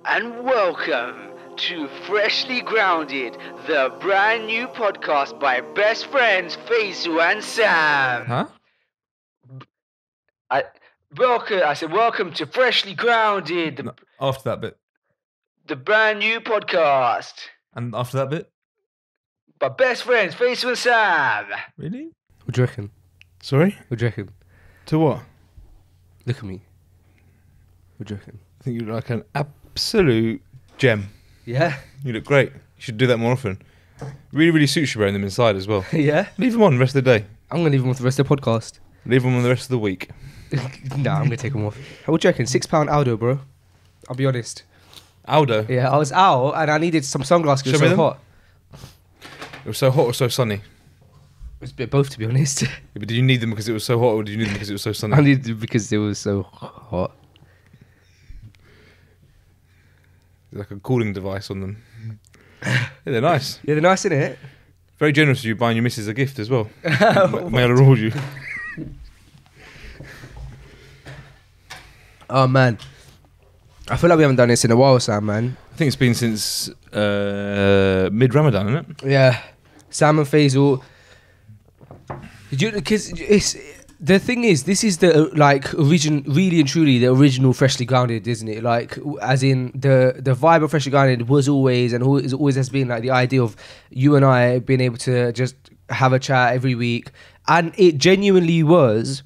and welcome to Freshly Grounded, the brand new podcast by best friends Faisal and Sam. Huh? I said welcome to Freshly Grounded, After that bit. the brand new podcast And after that bit? by best friends Faisal and Sam. Really? What do you reckon? Sorry? What do you reckon? To what? Look at me. What do you reckon? I think you look like an absolute gem. Yeah? You look great. You should do that more often. Really, really suits you wearing them inside as well. Yeah? Leave them on the rest of the day. I'm going to leave them on for the rest of the podcast. Leave them on the rest of the week. Nah, I'm going to take them off. What do you reckon? £6 Aldo, bro. I'll be honest. Aldo. Yeah, I was out and I needed some sunglasses. It was Show me so them. hot. It was so hot or so sunny? It was a bit of both, to be honest. Yeah, but did you need them because it was so hot or did you need them because it was so sunny? I needed them because it was so hot. Like a cooling device on them. Yeah, they're nice. Yeah, they're nice, innit? Very generous of you buying your missus a gift as well. May I reward you? Oh, man. I feel like we haven't done this in a while, Sam, man. I think it's been since mid-Ramadan, isn't it? Yeah. Sam and Faisal. Because it's... The thing is, this is the really and truly the original Freshly Grounded, isn't it? Like, as in the vibe of Freshly Grounded was always and always has been like the idea of you and I being able to just have a chat every week, and it genuinely was,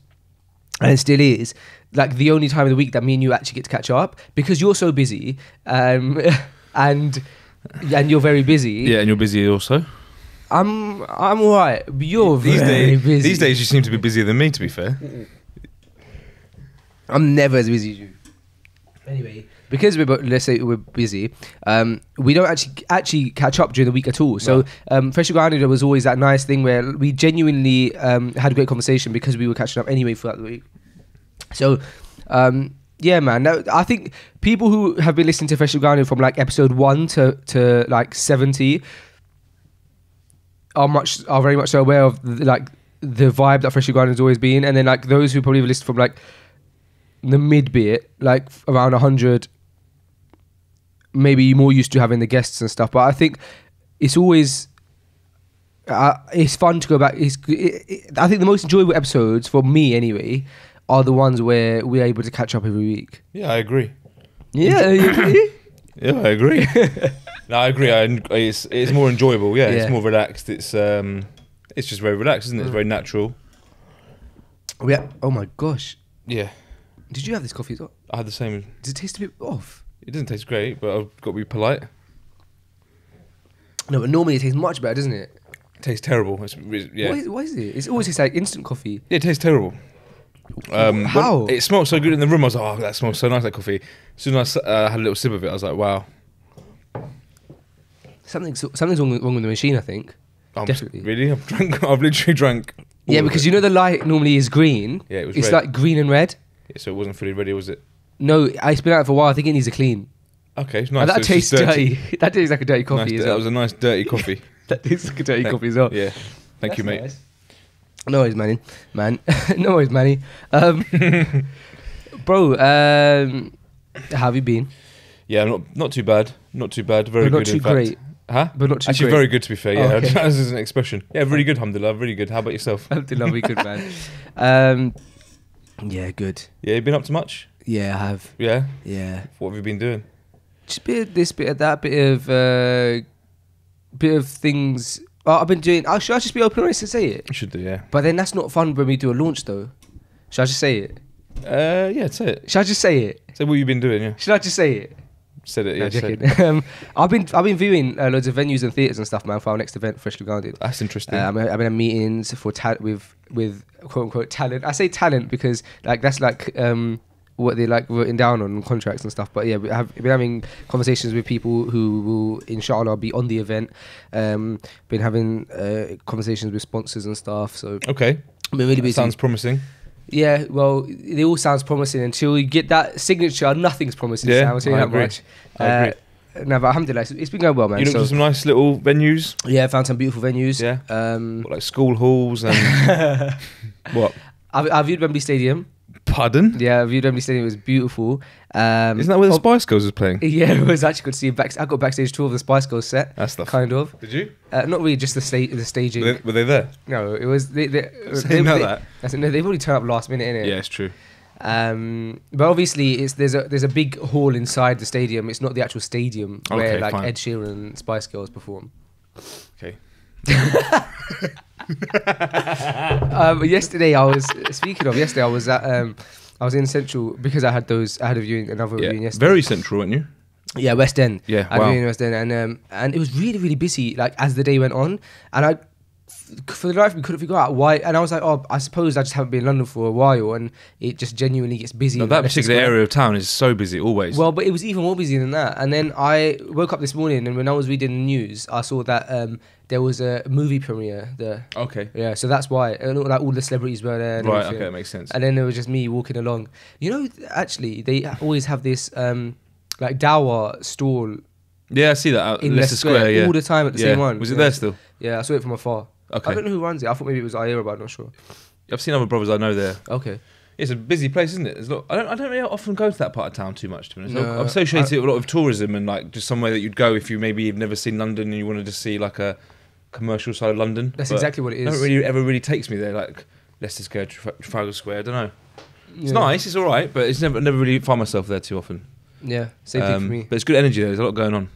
and it still is, like the only time of the week that me and you actually get to catch up because you're so busy, and you're very busy. Yeah, and you're busy also. I'm alright, but you're very busy. These days you seem to be busier than me, to be fair. I'm never as busy as you. Anyway, because let's say we're busy, we don't actually catch up during the week at all. So Freshly Grounded was always that nice thing where we genuinely had a great conversation because we were catching up anyway throughout the week. So yeah, man. Now, I think people who have been listening to Freshly Grounded from like episode 1 to like 70 are very much so aware of the vibe that Freshly Grounded has always been, and then like those who probably have listened from like the mid bit, like around 100, maybe more used to having the guests and stuff. But I think it's always it's fun to go back. I think the most enjoyable episodes for me anyway are the ones where we're able to catch up every week. Yeah, I agree. Yeah, you agree? Yeah, I agree. No, I agree. It's more enjoyable. Yeah, Yeah. It's more relaxed. It's just very relaxed, isn't it? It's very natural. Yeah. Oh my gosh. Yeah, Did you have this coffee as well? I had the same. Does it taste a bit off? It doesn't taste great, but I've got to be polite. No, but normally it tastes much better, doesn't it? It tastes terrible. Yeah, What is it? It always tastes like instant coffee. yeah, it tastes terrible. How? It smelled so good in the room. I was like, oh, that smells so nice, that coffee. As soon as I had a little sip of it, I was like, wow. Something's wrong with the machine, I think. Definitely. Really? I've literally drank. Yeah, because you know the light normally is green. Yeah, it was It's red. like green and red. Yeah, so it wasn't fully ready, was it? No, it's been out for a while. I think it needs a clean. Okay, it's And nice. that So it's tastes just dirty. That tastes like a dirty coffee Nice, as that well. was a nice dirty coffee. That tastes like a dirty coffee as well. Yeah, thank you, mate. Nice. No worries, man. No worries, Manny. Bro, how have you been? Yeah, not too bad. Not too bad. Very But not good, too in fact. great. Huh? But not too Actually, great. very good, to be fair. Yeah, Okay. that is an expression. Yeah, really good, alhamdulillah. Really good. How about yourself? Alhamdulillah, we good, man. Yeah, good. Yeah, you been up to much? Yeah, I have. Yeah? Yeah. What have you been doing? Just bit of this, bit of that, bit of things. I've been doing. Should I just be open and honest and say it? You should do, yeah. But then that's not fun when we do a launch, though. Should I just say it? Yeah, say it. Should I just say it? Say what you've been doing, yeah. Should I just say it? Said it, No, yeah. joking. Said it. I've been viewing loads of venues and theatres and stuff, man, for our next event, Freshly Grounded. That's interesting. I've been at meetings for with quote unquote talent. I say talent because like that's like what they like written down on contracts and stuff. But yeah, we have been having conversations with people who will inshallah be on the event. Been having conversations with sponsors and stuff. So Okay. I've been really busy. Sounds promising. Yeah, well, it all sounds promising until you get that signature. Nothing's promising. Yeah, Sam, I'll tell you I that agree. much. I agree. No, but alhamdulillah, it's been going well, man. You looked So, at some nice little venues. yeah, found some beautiful venues. Yeah. Um, What, like school halls and what? I viewed Wembley Stadium. Pardon? Yeah, viewed Wembley Stadium. It was beautiful. Isn't that where the Spice Girls was playing? Yeah, it was actually good to see. I got backstage tour of the Spice Girls set. That's the kind of. Did you? Not really, just the staging. Were they there? No, it was. They that. I said no. They've already turned up last minute, innit? Yeah, it's true. But obviously, there's a big hall inside the stadium. It's not the actual stadium where Okay, like fine. Ed Sheeran and Spice Girls perform. Okay. Yesterday I was I was in Central because I had another viewing yesterday. Very central, weren't you? Yeah, West End. Yeah, I wow. viewed in West End, and it was really, really busy. Like as the day went on, and for the life of me couldn't figure out why. And I was like, oh, I suppose I just haven't been in London for a while, and it just genuinely gets busy. No, in that Leicester particular Square. area of town is so busy always. Well, but it was even more busy than that. And then I woke up this morning, and when I was reading the news, I saw that there was a movie premiere there. Okay. Yeah, so that's why. And like all the celebrities were there. And Right, everything. okay, that makes sense. And then there was just me walking along. You know, actually, they always have this like Dawa stall Yeah, I see that out in in Leicester Square, yeah. all the time at the same one. Was it Yeah. there still? Yeah, I saw it from afar. Okay. I don't know who runs it. I thought maybe it was Aira, but I'm not sure. I've seen other brothers I know there. Okay. It's a busy place, isn't it? There's a lot, I don't really often go to that part of town too much, to be honest. No, I've associated it with a lot of tourism and like just somewhere that you'd go if you maybe have never seen London and you wanted to see like a commercial side of London. That's But exactly what it is. It ever really takes me there, like Leicester Square, Trafalgar Square. I don't know. It's Yeah. nice, it's all right, but it's never really find myself there too often. Yeah, same thing for me. But it's good energy there. There's a lot going on.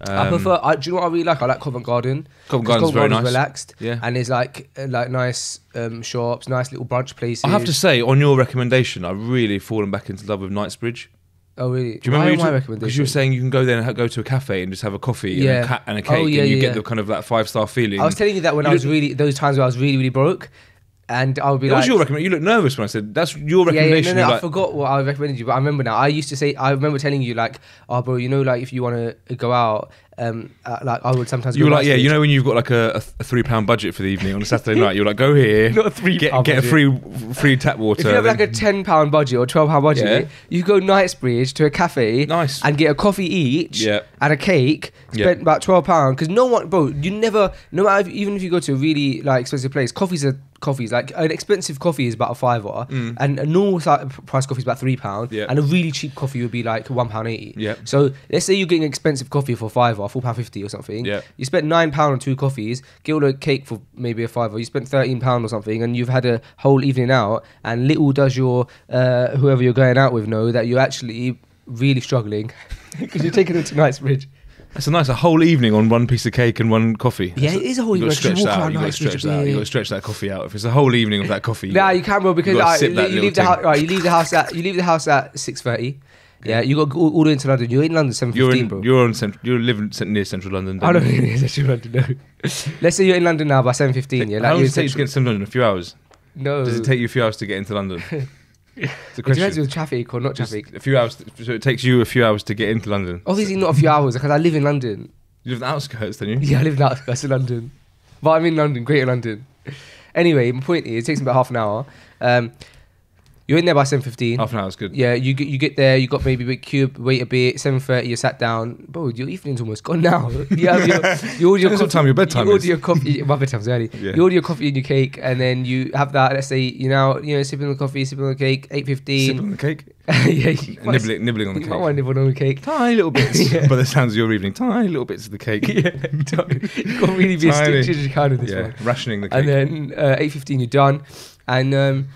I prefer. Do you know what I really like? I like Covent Garden. Covent 'Cause Garden's very nice. relaxed. Yeah. And there's like nice shops, nice little brunch places. I have to say, on your recommendation, I've really fallen back into love with Knightsbridge. Oh really? Do you remember my because you were saying you can go there and go to a cafe and just have a coffee Yeah. and a cake, Oh, yeah, and you yeah, get yeah. the kind of that 5-star feeling. I was telling you that when You I was look- really those times where I was really, really broke, and I would be That like, was your recommendation. You looked nervous when I said that's your yeah, recommendation. no, You're I like, forgot what I recommended you, but I remember now. I used to say, I remember telling you like, oh bro, you know, like if you want to go out, like I would sometimes. you go were like, yeah, Knightsbridge. you know when you've got like a £3 budget for the evening on a Saturday night, you're like, go here, Not a £3 get a budget. free tap water. If you have like a then- £10 budget or £12 budget, Yeah. you go Knightsbridge to a cafe Nice. and get a coffee each Yeah. and a cake. Yeah. Spent about £12 because no one, bro. You never, no matter even if you go to a really like expensive place, coffees. Like an expensive coffee is about a £5, and a normal price coffee is about £3, Yeah. and a really cheap coffee would be like £1.80. Yeah. So let's say you're getting expensive coffee for £5, £4.50 or something. Yeah. You spent £9 on 2 coffees, get all a cake for maybe a £5. You spent £13 or something, and you've had a whole evening out. And little does your whoever you're going out with know that you're actually really struggling because you're taking them to Knightsbridge. That's a whole evening on one piece of cake and one coffee. Yeah, it is a whole You've got to evening, 'cause stretch you that walk out. around You've got to Knightsbridge stretch a that. bit. You've got to stretch that coffee out. If it's a whole evening of that coffee, Nah, you can, bro, because You've got to sip that you leave little the house. You leave the house at 6:30. Yeah, you got to go all the way into London. You're in London 7:15, bro. You're living near central London. I don't don't you? think it's actually London. No. Let's say you're in London now by 7:15. Yeah, How like long you're does it take you to get to central London? A few hours. No. Does it take you a few hours to get into London? It's a It depends question. with traffic or not Just traffic. a few hours. So it takes you a few hours to get into London. Obviously not a few hours because I live in London. You live in the outskirts, don't you? Yeah, I live in the outskirts of London, but I'm in London, Greater London. Anyway, my point is, it takes me about half an hour. You're in there by 7:15. Half an hour is good. Yeah, you get there. You got maybe a cube, wait a bit. 7:30, you sat down. Bro, your evening's almost gone now. You have you order your Depends what time your bedtime You order is. your coffee. My bedtime's early. Yeah. You order your coffee and your cake, and then you have that. Let's say sipping on the coffee, sipping on the cake. Sipping 8:15. on the cake. Yeah, you might- Nibbling on the You cake. might want to nibble on the cake. Tiny little bits. Yeah. By the sounds of your evening, tiny little bits of the cake. Yeah, you've got really be a Tiny. stingy kind of this Yeah, one. rationing the And cake. then 8:15, you're done, and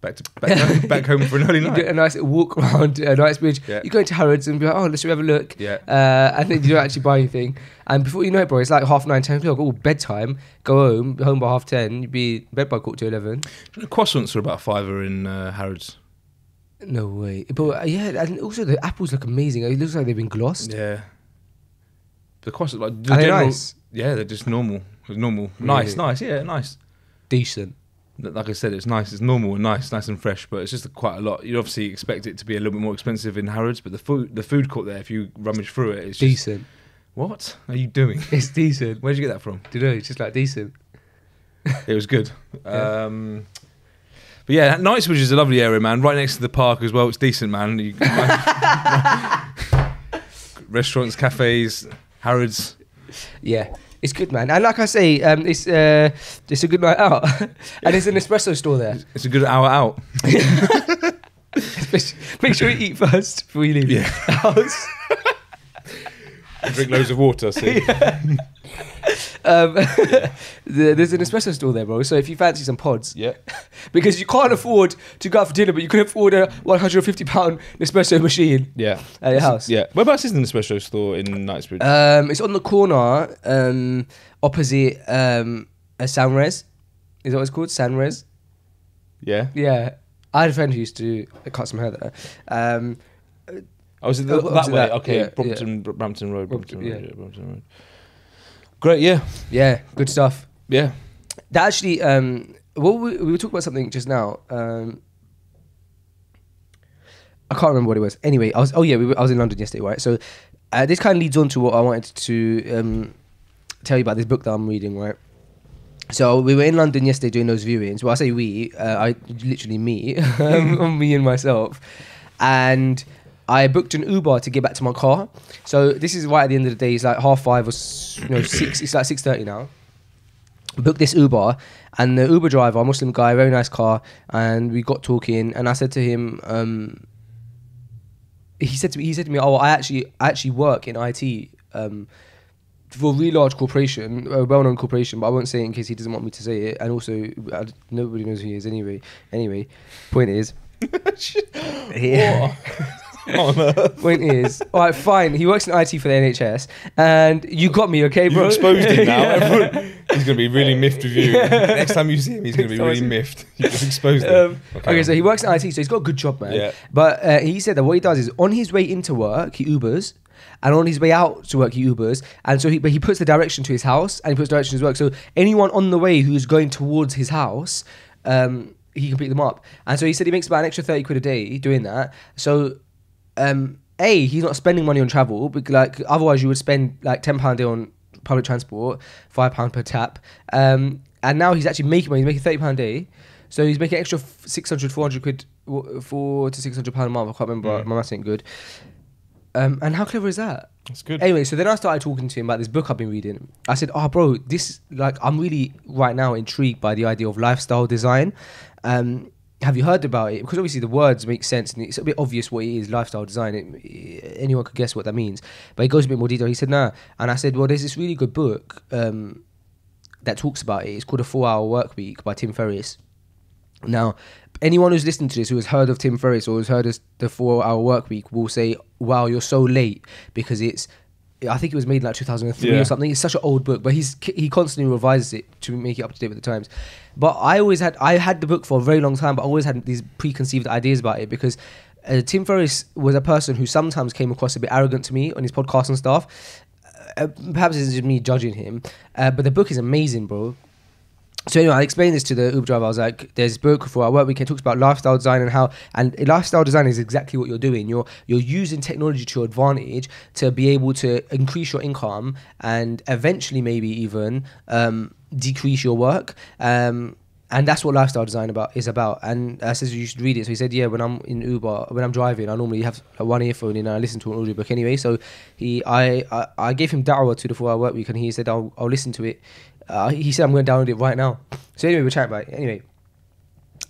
back home for an early you night. do a nice little walk around Knightsbridge. Yeah. You go into Harrods and be like, oh, let's have a look. Yeah. And then you don't actually buy anything. And before you know it, bro, it's like 9:30, 10 o'clock. Oh, bedtime. Go home by 10:30. You'd be in bed by 11:15. Croissants are about £5 in Harrods. No way. But yeah, and also the apples look amazing. It looks like they've been glossed. Yeah. The croissants, like Are they nice? Yeah, they're just normal. It's normal. Really? Nice. Yeah, nice. Decent. Like I said, it's nice. It's normal and nice and fresh. But it's just quite a lot. You'd obviously expect it to be a little bit more expensive in Harrods, but the food court there, if you rummage through it, it's just, Decent. what are you doing? It's decent. Where'd you get that from? Do you know? It's just like decent. It was good. Yeah. But yeah, Knightsbridge is a lovely area, man. Right next to the park as well. It's decent, man. Restaurants, cafes, Harrods. Yeah. It's good, man. And like I say, it's a good night out, and it's an espresso store there. It's a good hour out. Make sure you eat first before you leave the house. Drink loads of water. See. There's an espresso store there, bro. So if you fancy some pods, Yeah. because you can't afford to go out for dinner, but you can afford a £150 Nespresso machine Yeah. at your house. Yeah. Whereabouts is the espresso store in Knightsbridge? It's on the corner opposite a Sanres. Is that what it's called? Sanres? Yeah. Yeah. I had a friend who used to cut some hair there. Oh, is it that opposite way? that, Okay. yeah, Brampton Road. Brampton Road. Yeah. Yeah, Brampton Road. Great. Yeah. Yeah, good stuff. Yeah. That actually, well, we were talking about something just now. I can't remember what it was. Anyway, I was in London yesterday, right? So this kind of leads on to what I wanted to tell you about this book that I'm reading, right? So we were in London yesterday doing those viewings. Well, I say we, I literally me, me and myself, and I booked an Uber to get back to my car. So this is right at the end of the day. It's like 5:30 or 6. It's like 6:30 now. Booked this Uber, and the Uber driver, a Muslim guy, very nice car, and we got talking, and I said to him, he said to me, oh, I actually work in IT for a really large corporation, a well-known corporation, but I won't say it in case he doesn't want me to say it, and also nobody knows who he is anyway. Point is, point is, all right, fine. He works in IT for the NHS, and you got me, okay, bro? You've exposed him now. Everyone, he's going to be really miffed with you. Next time you see him, he's going to be really miffed. You just exposed him. Okay, so he works in IT, so he's got a good job, man. Yeah. But he said that what he does is on his way into work, he Ubers, and on his way out to work, he Ubers, and so he puts the direction to his house, and he puts direction to his work. So anyone on the way who's going towards his house, he can pick them up. And so he said he makes about an extra 30 quid a day doing that. So he's not spending money on travel, because like otherwise you would spend like £10 a day on public transport, £5 per tap, and now he's actually making money. He's making £30 a day, so he's making extra 400 quid, £400 to £600 a month. I can't remember. My maths ain't good. And how clever is that? That's good. Anyway, so then I started talking to him about this book I've been reading. I said, oh bro, this, like, I'm really right now intrigued by the idea of lifestyle design. Have you heard about it? Because obviously the words make sense, and it's a bit obvious what it is, lifestyle design. Anyone could guess what that means. But he goes a bit more detail. He said, nah. And I said, well, there's this really good book that talks about it. It's called A 4-Hour Work Week by Tim Ferriss. Now, anyone who's listening to this who has heard of Tim Ferriss or has heard of the 4-Hour Work Week will say, wow, you're so late, because I think it was made in like 2003 or something. It's such an old book, but he constantly revises it to make it up to date with the times. But I had the book for a very long time, but I always had these preconceived ideas about it, because Tim Ferriss was a person who sometimes came across a bit arrogant to me on his podcast and stuff. Perhaps it's just me judging him, but the book is amazing, bro. So anyway, I explained this to the Uber driver. I was like, there's this book for our work week. It talks about lifestyle design and lifestyle design is exactly what you're doing. You're using technology to your advantage to be able to increase your income and eventually maybe even decrease your work. And that's what lifestyle design is about. And I said, you should read it. So he said, yeah, when I'm in Uber, when I'm driving, I normally have one earphone in and I listen to an audio book anyway. So I gave him da'wah to the 4-Hour Work Week, and he said, I'll listen to it. He said, I'm going to download it right now. So anyway, we're chatting about it. Anyway,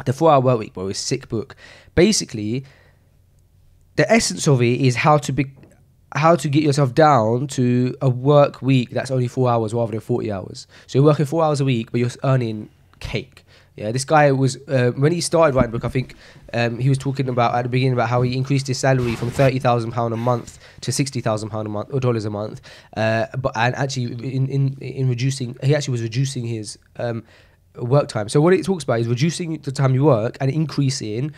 the 4-Hour Work Week, bro, is a sick book. Basically, the essence of it is how to get yourself down to a work week that's only 4 hours rather than 40 hours. So you're working 4 hours a week, but you're earning cake. Yeah, this guy was, when he started writing the book, I think he was talking about at the beginning about how he increased his salary from £30,000 a month to £60,000 a month, or dollars a month. But actually in reducing, he actually was reducing his work time. So what it talks about is reducing the time you work and increasing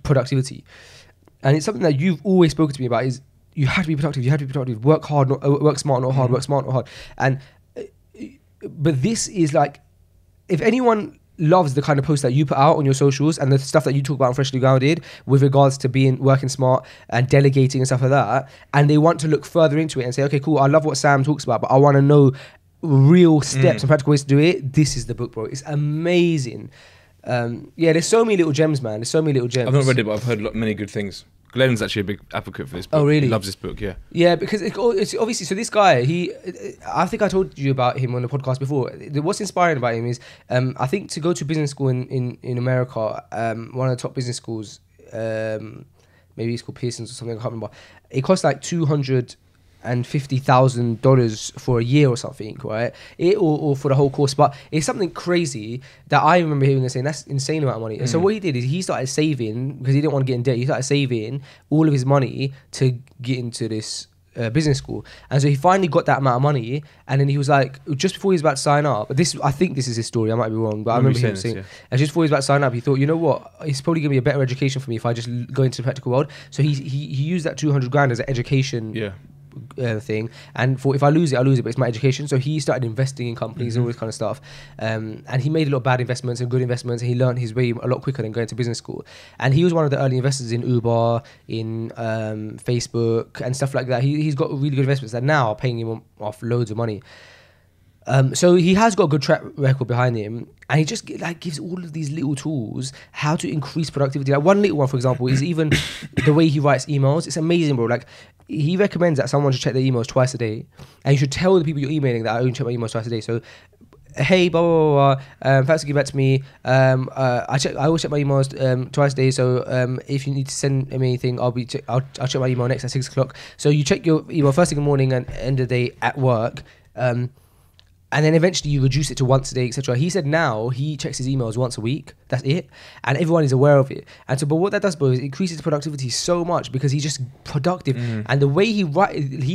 productivity. And it's something that you've always spoken to me about, is you have to be productive. You have to be productive. Work hard, work smart, not hard. Work smart, not hard. And but this is like, if anyone loves the kind of posts that you put out on your socials and the stuff that you talk about on Freshly Grounded with regards to working smart and delegating and stuff like that, and they want to look further into it and say, okay, cool, I love what Sam talks about, but I want to know real steps and practical ways to do it. This is the book, bro. It's amazing. There's so many little gems, man. There's so many little gems. I've not read it, but I've heard many good things. Glenn's actually a big advocate for this book. Oh, really? He loves this book, yeah. Yeah, because it's obviously, so this guy, I think I told you about him on the podcast before. What's inspiring about him is, I think to go to business school in America, one of the top business schools, maybe it's called Pearson's or something, I can't remember. It costs like $250,000 for a year or something, right? Or for the whole course, but it's something crazy that I remember hearing and saying that's insane amount of money. And so what he did is he started saving because he didn't want to get in debt. He started saving all of his money to get into this business school, and so he finally got that amount of money. And then he was like, just before he was about to sign up, I think this is his story. I might be wrong, but I remember him saying, and just before he was about to sign up, he thought, you know what, it's probably gonna be a better education for me if I just go into the practical world. So he used that 200 grand as an education. Yeah. Thing, and for if I lose it, but it's my education. So he started investing in companies and all this kind of stuff, and he made a lot of bad investments and good investments, and he learned his way a lot quicker than going to business school. And he was one of the early investors in Uber, in Facebook and stuff like that. He's got really good investments that now are paying him off loads of money. So he has got a good track record behind him, and he just gives all of these little tools how to increase productivity. Like one little one, for example, is even the way he writes emails. It's amazing, bro. Like he recommends that someone should check their emails twice a day, and you should tell the people you're emailing that I only check my emails twice a day. So, hey, blah blah blah, blah. Thanks for getting back to me. I always check my emails twice a day. So if you need to send me anything, I'll check my email next at 6 o'clock. So you check your email first thing in the morning and end of the day at work. And then eventually you reduce it to once a day, etc. He said now he checks his emails once a week. That's it. And everyone is aware of it. And so, but what that does, bro, is it increases productivity so much because he's just productive. And the way he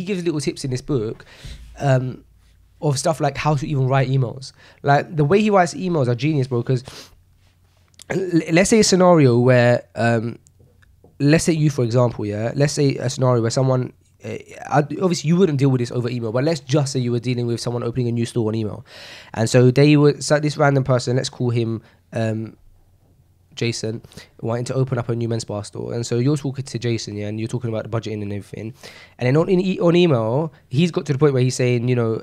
gives little tips in this book of stuff like how to even write emails. Like the way he writes emails are genius, bro, because let's say a scenario where, let's say you, for example, yeah? Let's say a scenario where someone... obviously you wouldn't deal with this over email, but let's just say you were dealing with someone opening a new store on email, and so this random person, let's call him Jason, wanting to open up a new men's bar store. And so you're talking to Jason, yeah, and you're talking about the budgeting and everything, and then on email he's got to the point where he's saying, you know,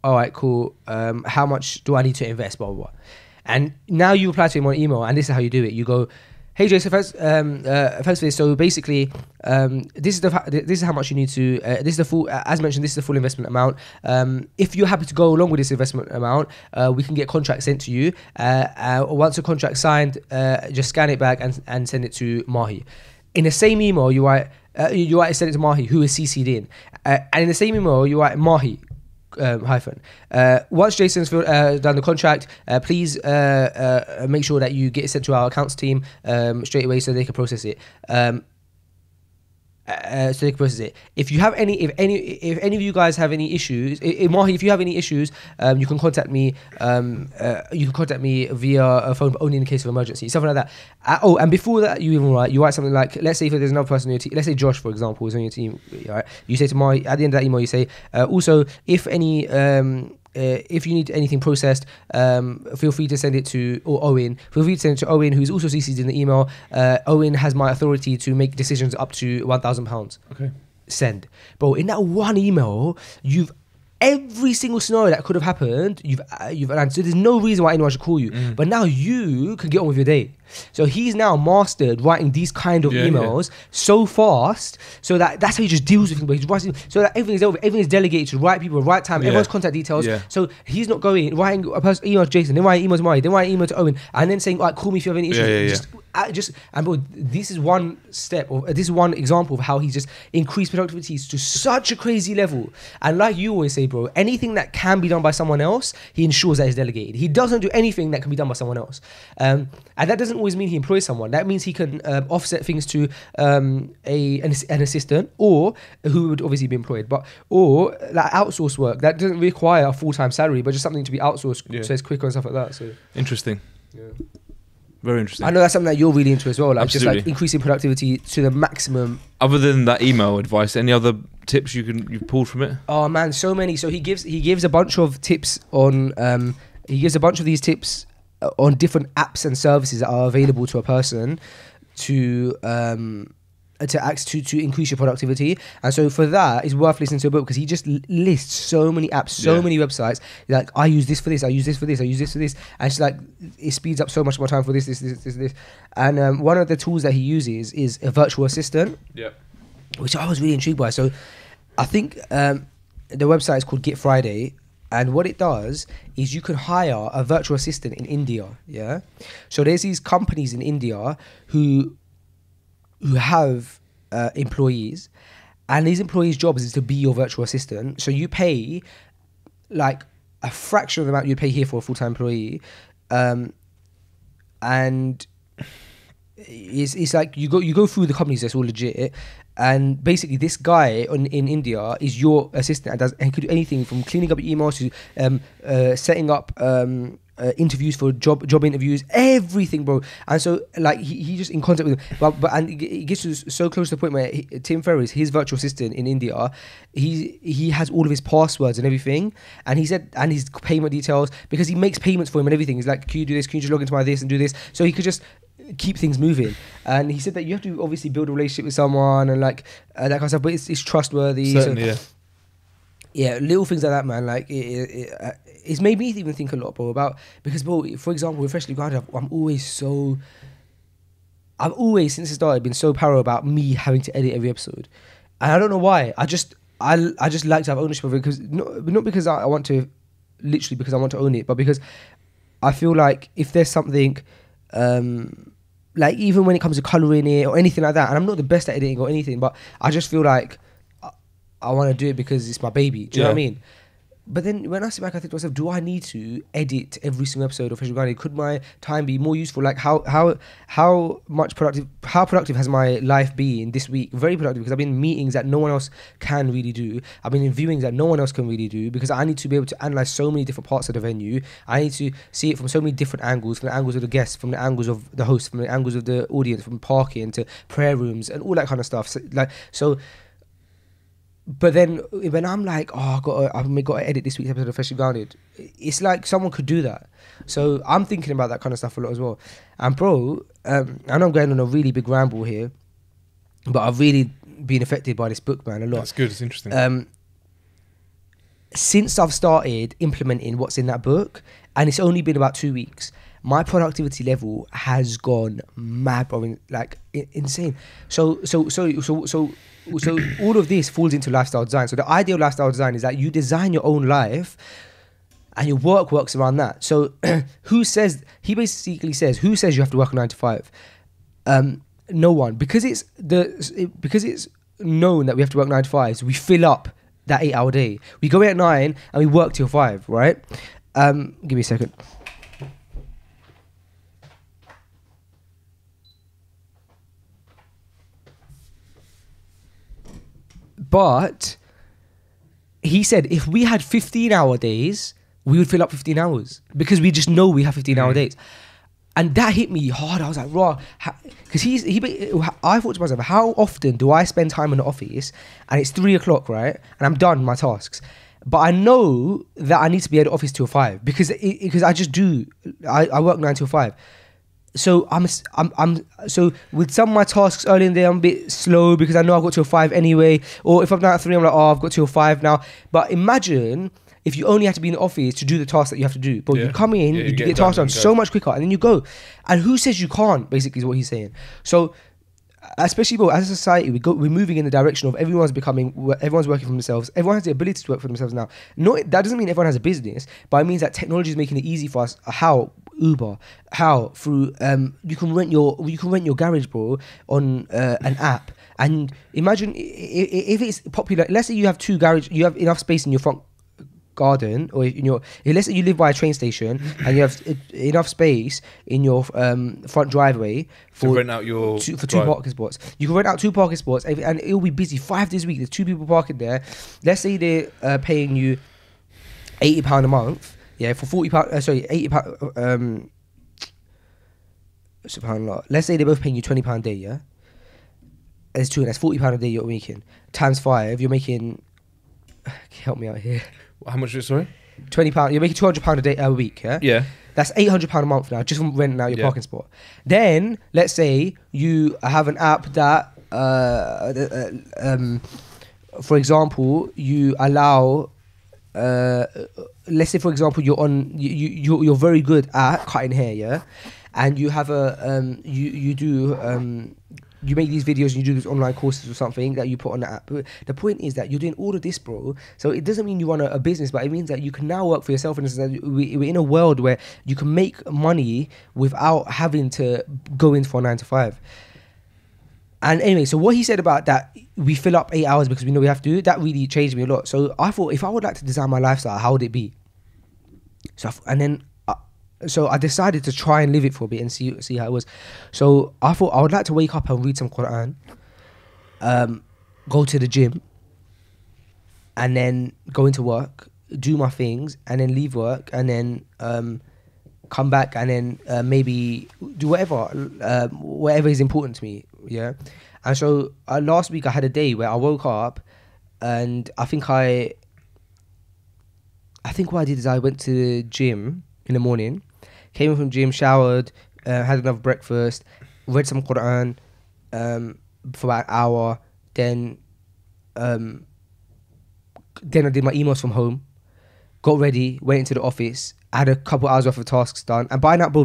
all right, cool, how much do I need to invest, blah blah blah. And now you reply to him on email, and this is how you do it. You go, hey Jason, first for this. So basically, this is how much you need to. This is the full, as mentioned. This is the full investment amount. If you're happy to go along with this investment amount, we can get contracts sent to you. Once a contract's signed, just scan it back and send it to Mahi. In the same email, you write send it to Mahi, who is CC'd in, and in the same email you write Mahi. Once Jason's done the contract, please make sure that you get it sent to our accounts team straight away so they can process it. If any of you guys have any issues, Mahi, if you have any issues, you can contact me. You can contact me via a phone, but only in case of emergency, something like that. And before that, you write something like, let's say if there's another person on your team, let's say Josh, for example, is on your team. Right? You say to Mahi at the end of that email, you say, also if you need anything processed, feel free to send it to Owen. Feel free to send it to Owen, who's also CC'd in the email. Owen has my authority to make decisions up to £1,000. Okay. Send. Bro, in that one email, every single scenario that could have happened, you've answered. So there's no reason why anyone should call you. But now you can get on with your day. So he's now mastered writing these kind of emails so fast, so that's how he just deals with things. But he's writing so that everything is over, everything is delegated to the right people, right time, everyone's contact details. So he's not writing a person email to Jason, then writing email to Mari, then writing email to Owen, and then saying, "Alright, call me if you have any issues." And bro, this is one step, or this is one example of how he's just increased productivity to such a crazy level. And like you always say, bro, anything that can be done by someone else, he ensures that is delegated. He doesn't do anything that can be done by someone else, and that doesn't always mean he employs someone. That means he can offset things to an assistant, or who would obviously be employed, or like outsource work that doesn't require a full-time salary, but just something to be outsourced, so it's quicker and stuff like that. So interesting. Very interesting. I know that's something that you're really into as well, like Absolutely. just like increasing productivity to the maximum. Other than that email advice, any other tips you've pulled from it? Oh man, so many. So he gives a bunch of tips on these tips on different apps and services that are available to a person to to increase your productivity. And so for that, it's worth listening to a book because he just lists so many apps, so many websites. Like, I use this for this, I use this for this, I use this for this, and it's like it speeds up so much more time for this. And one of the tools that he uses is a virtual assistant, which I was really intrigued by. So I think the website is called Get Friday. And what it does is you can hire a virtual assistant in India, yeah? So there's these companies in India who have employees, and these employees' jobs is to be your virtual assistant. So you pay like a fraction of the amount you'd pay here for a full-time employee. And it's like you go through the companies that's all legit, and basically this guy in India is your assistant and could do anything from cleaning up your emails to setting up interviews for job interviews, everything, bro. And so like he just in contact with him, but and it gets to so close to the point where Tim Ferriss, his virtual assistant in India, he has all of his passwords and everything, and he said, and his payment details, because he makes payments for him and everything. He's like, can you do this, can you just log into my this and do this, so he could just keep things moving. And he said that you have to obviously build a relationship with someone and like that kind of stuff, but it's trustworthy. Certainly, so, yeah, little things like that, man. Like it's made me even think a lot, bro, about, because, bro, for example, with Freshly Grounded, I've always since it started been so paranoid about me having to edit every episode, and I don't know why. I just like to have ownership of it, because not because I want to, literally because I want to own it, but because I feel like if there's something like even when it comes to colouring it or anything like that, and I'm not the best at editing or anything, but I just feel like I want to do it because it's my baby. Do you know what I mean? But then when I sit back, I think to myself, do I need to edit every single episode of Freshly Grounded? Could my time be more useful? Like how productive has my life been this week? Very productive, because I've been in meetings that no one else can really do. I've been in viewings that no one else can really do, because I need to be able to analyze so many different parts of the venue. I need to see it from so many different angles, from the angles of the guests, from the angles of the host, from the angles of the audience, from parking to prayer rooms and all that kind of stuff. But then when I'm like, I've got to edit this week's episode of Freshly Grounded, it's like someone could do that. So I'm thinking about that kind of stuff a lot as well. And bro, I know I'm going on a really big ramble here, but I've really been affected by this book, man, a lot. That's good. It's interesting. Since I've started implementing what's in that book, and it's only been about 2 weeks, my productivity level has gone mad, bro, like insane. So all of this falls into lifestyle design. So the ideal lifestyle design is that you design your own life and your work works around that. So he basically says, who says you have to work a 9 to 5? No one. Because it's known that we have to work 9 to 5, so we fill up that 8-hour day. We go in at 9 and we work till 5, right? Give me a second. But he said if we had 15-hour days, we would fill up 15 hours, because we just know we have 15-hour days. And that hit me hard. I was like, raw. Because I thought to myself, how often do I spend time in the office and it's 3 o'clock, right? And I'm done my tasks. But I know that I need to be at the office till 5 because I just do. I work 9 till 5. So so with some of my tasks early in the day, I'm a bit slow because I know I've got till 5 anyway. Or if I'm done at 3, I'm like, I've got till 5 now. But imagine if you only have to be in the office to do the tasks that you have to do. But you come in, you get tasks done so much quicker, and then you go. And who says you can't, basically, is what he's saying. So especially, bro, as a society, we're moving in the direction of everyone's working for themselves. Everyone has the ability to work for themselves now. That doesn't mean everyone has a business, but it means that technology is making it easy for us. How? Uber. How? Through you can rent your garage, bro, on an app. And imagine if it's popular. Let's say you have you have enough space in your front garden, or let's say you live by a train station and you have enough space in your front driveway to rent out for 2 parking spots. You can rent out 2 parking spots, and it'll be busy 5 days a week. There's 2 people parking there. Let's say they're paying you £80 a month. Yeah, for £40. Sorry, £80. Subhanallah. Let's say they're both paying you £20 a day. Yeah, that's £40 a day you're making. Times 5, you're making. Help me out here. How much is it, sorry? £20. You're making £200 a week, yeah? Yeah. That's £800 a month now, just from renting out your parking spot. Then, let's say you have an app that for example, you allow. Let's say, for example, you're very good at cutting hair, yeah, and you have you make these videos and you do these online courses or something that you put on the app. But the point is that you're doing all of this, bro. So it doesn't mean you run a business, but it means that you can now work for yourself. And we're in a world where you can make money without having to go in for a 9 to 5. And anyway, so what he said about that, we fill up 8 hours because we know we have to, that really changed me a lot. So I thought, if I would like to design my lifestyle, how would it be? So I decided to try and live it for a bit and see how it was. So I thought I would like to wake up and read some Quran, go to the gym, and then go into work, do my things, and then leave work, and then come back, and then maybe do whatever is important to me. Yeah. And so last week I had a day where I woke up, and I think what I did is I went to the gym in the morning, came in from gym, showered, had another breakfast, read some Quran for about an hour, then I did my emails from home, got ready, went into the office, had a couple hours worth of tasks done, and by now, bro,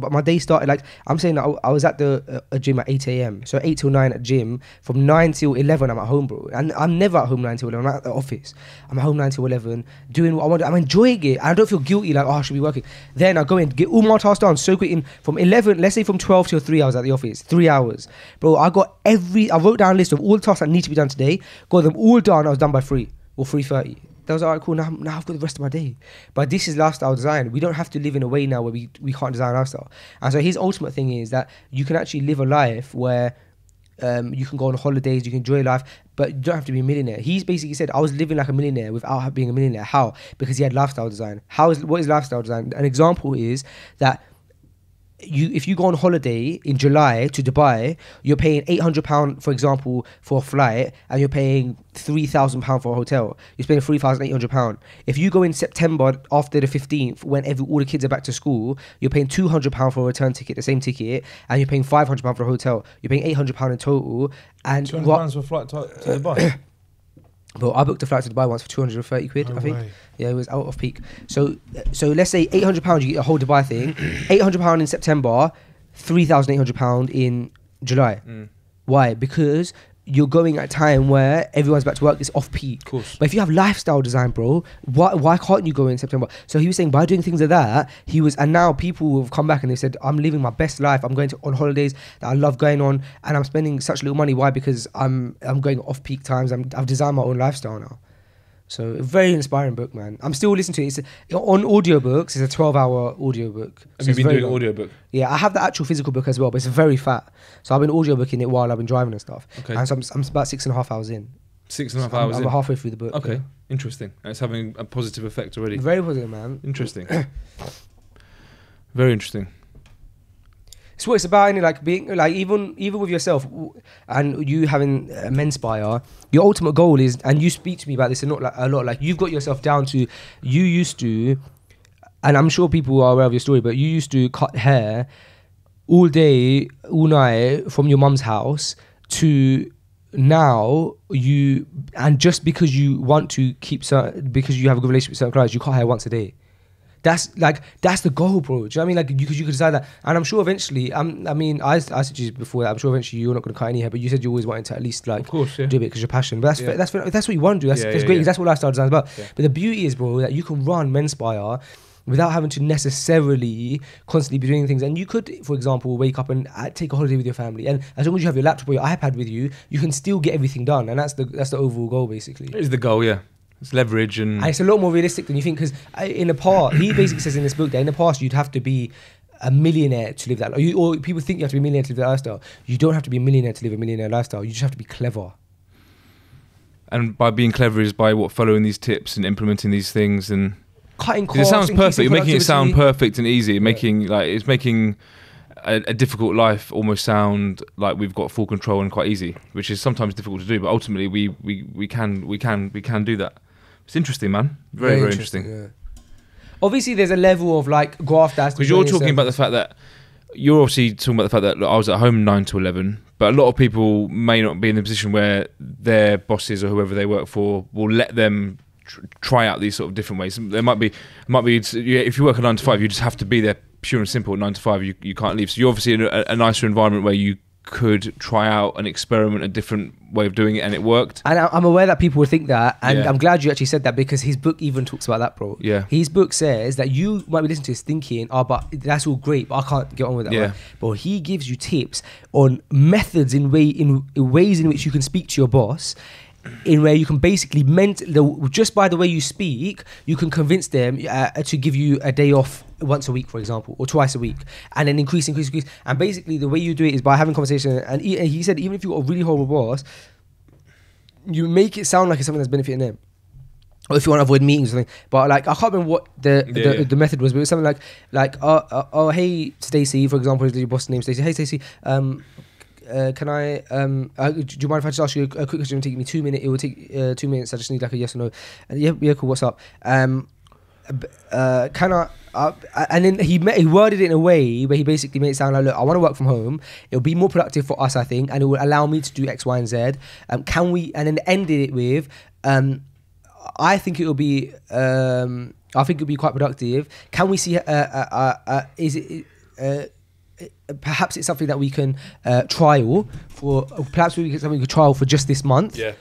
my day started, like, I'm saying that I was at the gym at 8 a.m, so 8 till 9 at gym, from 9 till 11 I'm at home, bro, and I'm never at home 9 till 11, I'm at the office, I'm at home 9 till 11, doing what I want, I'm enjoying it, I don't feel guilty, like, I should be working. Then I go in, get all my tasks done so quick, from 11, let's say from 12 till 3 I was at the office, 3 hours, bro, I wrote down a list of all the tasks that need to be done today, got them all done, I was done by 3 or 3:30. That was alright, cool. Now I've got the rest of my day. But this is lifestyle design. We don't have to live in a way now where we can't design lifestyle. And so his ultimate thing is that you can actually live a life where you can go on holidays, you can enjoy life, but you don't have to be a millionaire. He's basically said, I was living like a millionaire without being a millionaire. How? Because he had lifestyle design. What is lifestyle design? An example is that if you go on holiday in July to Dubai, you're paying £800, for example, for a flight, and you're paying £3,000 for a hotel. You're spending £3,800. If you go in September after the 15th, when all the kids are back to school, you're paying £200 for a return ticket, the same ticket, and you're paying £500 for a hotel. You're paying £800 in total. And £200 for a flight to Dubai. But I booked a flight to Dubai once for 230 quid, I think. Way. Yeah, it was out of peak. So let's say £800, you get a whole Dubai thing. £800 in September, £3,800 in July. Why? Because you're going at a time where everyone's back to work, it's off peak. Of course. But if you have lifestyle design, bro, why can't you go in September? So he was saying by doing things like that, and now people have come back and they said, I'm living my best life. I'm going on holidays that I love going on, and I'm spending such little money. Why? Because I'm going off peak times. I've designed my own lifestyle now. So a very inspiring book, man. I'm still listening to it. It's on audiobooks. It's a 12-hour audiobook. Have you been doing audiobook? Yeah, I have the actual physical book as well, but it's very fat. So I've been audiobooking it while I've been driving and stuff. Okay. And so I'm about 6.5 hours in. 6.5 hours in? I'm halfway through the book. Okay, yeah. Interesting. And it's having a positive effect already. Very positive, man. Interesting. Very interesting. It's what it's about, and like being like even with yourself and you having Menspire, your ultimate goal is, and you speak to me about this a lot, like you've got yourself down to, you used to, and I'm sure people are aware of your story, but you used to cut hair all day, all night from your mum's house to now and just because you want to because you have a good relationship with certain clients, you cut hair once a day. That's the goal, bro. Do you know what I mean? Like, you could decide that. And I'm sure eventually, I said to you before that, I'm sure eventually you're not going to cut any hair, but you said you always wanted to at least, like, of course, yeah, do a bit because you're passionate. But that's what you want to do. That's great, because that's what lifestyle design is about. Yeah. But the beauty is, bro, that you can run Menspire without having to necessarily constantly be doing things. And you could, for example, wake up and take a holiday with your family. And as long as you have your laptop or your iPad with you, you can still get everything done. And that's the overall goal, basically. It is the goal, yeah. It's leverage and it's a lot more realistic than you think, because in the past, he basically says in this book that in the past you'd have to be a millionaire to live that life. Or people think you have to be a millionaire to live that lifestyle. You don't have to be a millionaire to live a millionaire lifestyle. You just have to be clever. And by being clever is by following these tips and implementing these things and cutting costs. It sounds perfect. You're making it sound perfect and easy. It's making a difficult life almost sound like we've got full control and quite easy, which is sometimes difficult to do. But ultimately, we can do that. It's interesting, man. Very interesting. Yeah. Obviously, there's a level of like graft that's because you're talking about the fact that you're obviously talking about the fact that look, I was at home 9 to 11, but a lot of people may not be in the position where their bosses or whoever they work for will let them try out these sort of different ways. There might be if you work a 9 to 5, you just have to be there pure and simple at 9 to 5. You can't leave. So you're obviously in a nicer environment where you could try out and experiment a different way of doing it, and it worked. And I'm aware that people would think that, and Yeah. I'm glad you actually said that, because his book even talks about that, bro. Yeah. His book says that you might be listening to this thinking, oh, but that's all great, but I can't get on with that. Yeah. Right? But he gives you tips on methods in ways in which you can speak to your boss, in where you can basically just by the way you speak, you can convince them to give you a day off once a week, for example, or twice a week, and then increase. And basically, the way you do it is by having conversation. And he said, even if you've got a really horrible boss, you make it sound like it's something that's benefiting them. Or if you want to avoid meetings or something. But like, I can't remember what the method was, but it was something like oh hey Stacey, for example, is your boss name Stacey? Hey Stacey, can I do you mind if I just ask you a quick question? It'll take me 2 minutes. It will take 2 minutes. I just need like a yes or no. And yeah, cool. What's up? Can I? And then he worded it in a way where he basically made it sound like, look, I want to work from home. It'll be more productive for us, I think, and it will allow me to do X, Y, and Z. Can we? And then ended it with, I think it will be. I think it'll be quite productive. Can we see? Is it? Perhaps it's something that we can trial for. Perhaps we can something we could trial for just this month. Yeah.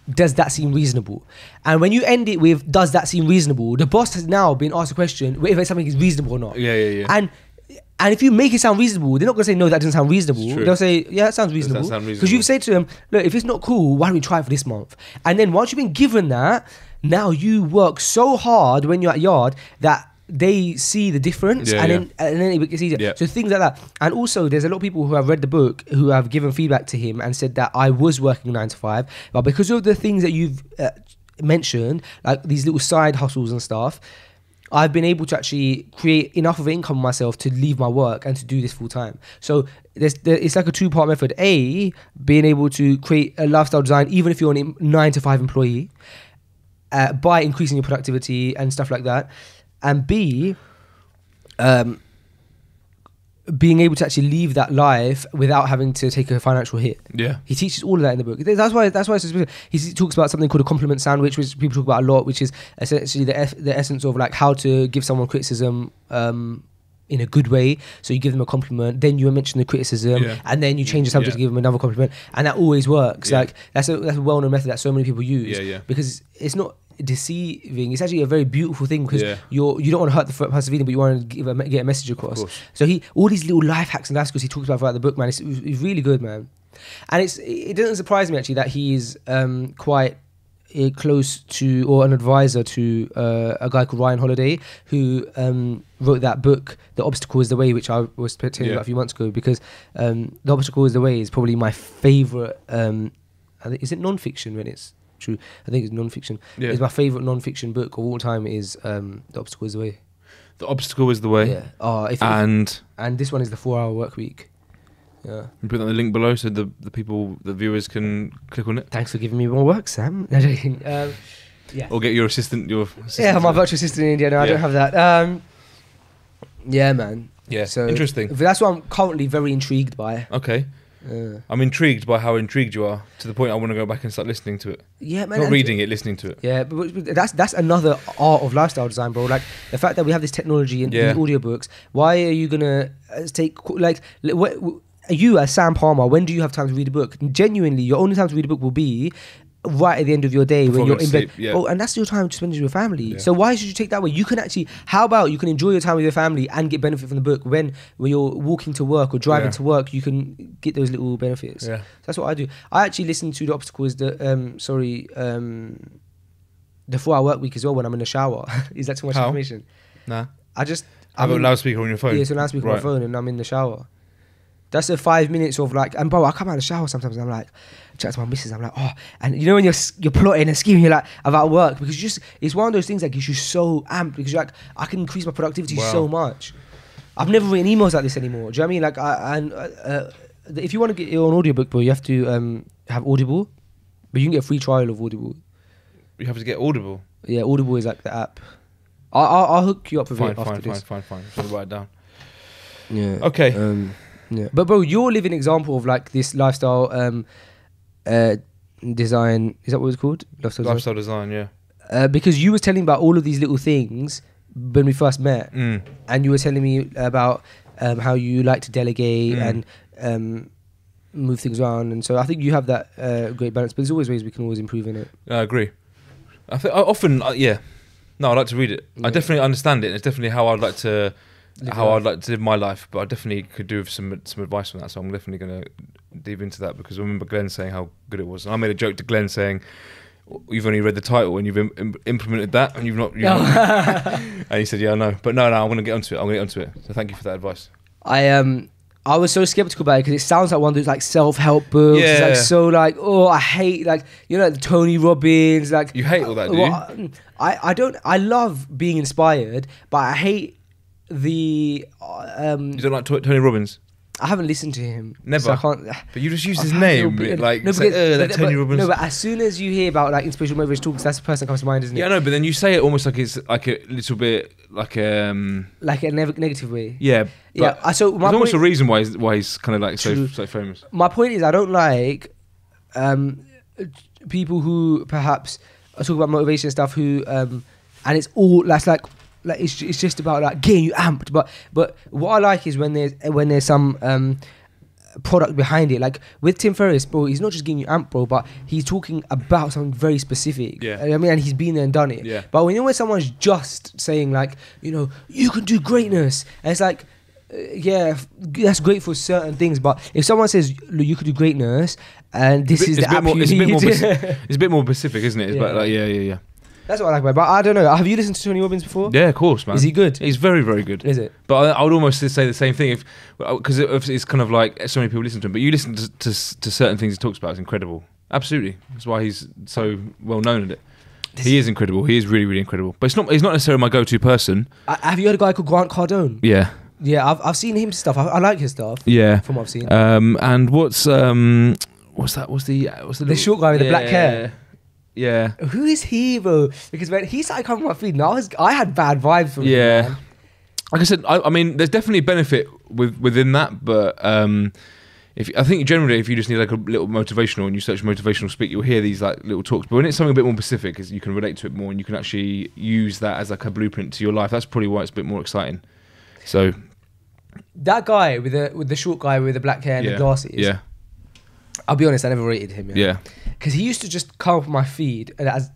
Does that seem reasonable? And when you end it with "Does that seem reasonable?" the boss has now been asked a question whether something is reasonable or not. Yeah. And if you make it sound reasonable, they're not going to say no, that doesn't sound reasonable. True. They'll say, yeah, that sounds reasonable. Does that sound reasonable? Because you've said to them, look, if it's not cool, why don't we try it for this month? And then once you've been given that, now you work so hard when you're at yard that they see the difference, and then it gets easier. Yeah. So things like that. And also, there's a lot of people who have read the book who have given feedback to him and said that I was working 9 to 5, but because of the things that you've mentioned, like these little side hustles and stuff, I've been able to actually create enough of an income myself to leave my work and to do this full time. So it's like a 2-part method. A, being able to create a lifestyle design even if you're a 9 to 5 employee, by increasing your productivity and stuff like that. And B, being able to actually leave that life without having to take a financial hit. Yeah. He teaches all of that in the book. That's why it's so specific. He talks about something called a compliment sandwich, which people talk about a lot, which is essentially the essence of like how to give someone criticism in a good way. So you give them a compliment, then you mention the criticism, and then you change the subject to give them another compliment, and that always works. Like that's a well-known method that so many people use. Because it's not deceiving, it's actually a very beautiful thing, because you don't want to hurt the person's feeling, but you want to get a message across. So all these little life hacks and life skills he talks about throughout the book, man, it's really good, man. And it doesn't surprise me actually that he's quite close to, or an advisor to, a guy called Ryan Holiday, who wrote that book The Obstacle is the Way, which I was telling you about a few months ago, because The Obstacle is the Way is probably my favourite, is it non-fiction when it's true? I think it's non-fiction. It's my favourite non-fiction book of all time is The Obstacle is the Way. The Obstacle is the Way. Yeah. And this one is The 4-Hour Work Week. Yeah. You put that in the link below so the people, the viewers can click on it. Thanks for giving me more work, Sam. Yeah. Or get your assistant. Yeah, my virtual assistant in India. No, I don't have that. Yeah, man. Yeah. So interesting. That's what I'm currently very intrigued by. Okay. I'm intrigued by how intrigued you are, to the point I want to go back and start listening to it. Yeah, man. Not reading it, listening to it. Yeah, but that's another art of lifestyle design, bro. Like the fact that we have this technology and these audiobooks. Why are you gonna take you as Sam Palmer? When do you have time to read a book? Genuinely, your only time to read a book will be right at the end of your day when you're in bed. Oh, and that's your time to spend with your family. So why should you take that way? You can actually, how about you can enjoy your time with your family and get benefit from the book when you're walking to work or driving to work, you can get those little benefits. So that's what I do. I actually listen to The Obstacle is the 4-Hour Work Week as well when I'm in the shower. Is that too much information? Nah. I just have a loudspeaker on your phone. Yeah, it's a loudspeaker on my phone and I'm in the shower. That's the 5 minutes of like, and bro, I come out of the shower sometimes and I'm like, chat to my missus, I'm like, oh, and you know when you're plotting and scheming, you're like about work, because it's one of those things that gets you so amped, because you're like, I can increase my productivity so much. I've never written emails like this anymore. Do you know what I mean? Like, if you want to get your own audiobook, bro, you have to have Audible, but you can get a free trial of Audible. You have to get Audible? Yeah, Audible is like the app. I'll hook you up with it after this. Fine. I'll write it down. Yeah. Okay. Yeah. But bro, you're a living example of like this lifestyle design. Is that what it's called? Lifestyle design, yeah. Because you was telling about all of these little things when we first met, and you were telling me about how you like to delegate and move things around, and so I think you have that great balance. But there's always ways we can always improve in it. I agree. I think I often, yeah. No, I like to read it. Yeah. I definitely understand it. It's definitely how I'd like to live my life. But I definitely could do with some advice on that. So I'm definitely going to dive into that, because I remember Glenn saying how good it was, and I made a joke to Glenn saying, "You've only read the title and you've implemented that, and you've not." And he said, "Yeah, I know, but no, I'm going to get onto it. So thank you for that advice." I was so skeptical about it because it sounds like one of those like self-help books. Yeah. It's like so like, oh, I hate like, you know, Tony Robbins. Like, You hate all that, do you? I don't. I love being inspired, but I hate the. You don't like Tony Robbins? I haven't listened to him. Never. So I can't. But you just use his I've had a name, little bit- like, no, say, because- that Tony Robbins. No, but as soon as you hear about like inspirational motivational talks, that's the person that comes to mind, isn't it? Yeah, I know, but then you say it almost like it's like a little bit like Like a negative way. yeah. Yeah. So my there's almost point, a reason why he's kind of like True. so famous. my point is, I don't like people who perhaps talk about motivation stuff who and it's all that's like it's just about like getting you amped. But what I like is when there's some product behind it. Like with Tim Ferriss, bro, he's not just getting you amped, bro, but he's talking about something very specific. Yeah. I mean, and he's been there and done it. Yeah. But when someone's just saying like, you know, you can do greatness, and it's like, yeah, that's great for certain things, but if someone says, look, you could do greatness, and this is the app you need. It's a bit more specific, isn't it? It's Yeah. about like yeah. That's what I like about it. But I don't know. Have you listened to Tony Robbins before? Yeah, of course, man. Is he good? He's very, very good. Is it? But I would almost say the same thing because it's kind of like so many people listen to him. But you listen to certain things he talks about, it's incredible. Absolutely, that's why he's so well known at it. He is incredible. He is really, really incredible. But he's not necessarily my go-to person. Have you heard a guy called Grant Cardone? Yeah. Yeah, I've seen him stuff. I like his stuff. Yeah. From what I've seen. And what's that? What's the short guy with the black hair. Yeah. Who is he, bro? Because when he started coming on my feed, and I had bad vibes from him. Yeah. Man. Like I said, I mean, there's definitely benefit within that, but I think generally if you just need like a little motivational and you search motivational speak, you'll hear these like little talks. But when it's something a bit more specific, you can relate to it more and you can actually use that as like a blueprint to your life. That's probably why it's a bit more exciting. So that guy with the short guy with the black hair and the glasses. Yeah. I'll be honest, I never rated him. Yeah. Because he used to just come up on my feed as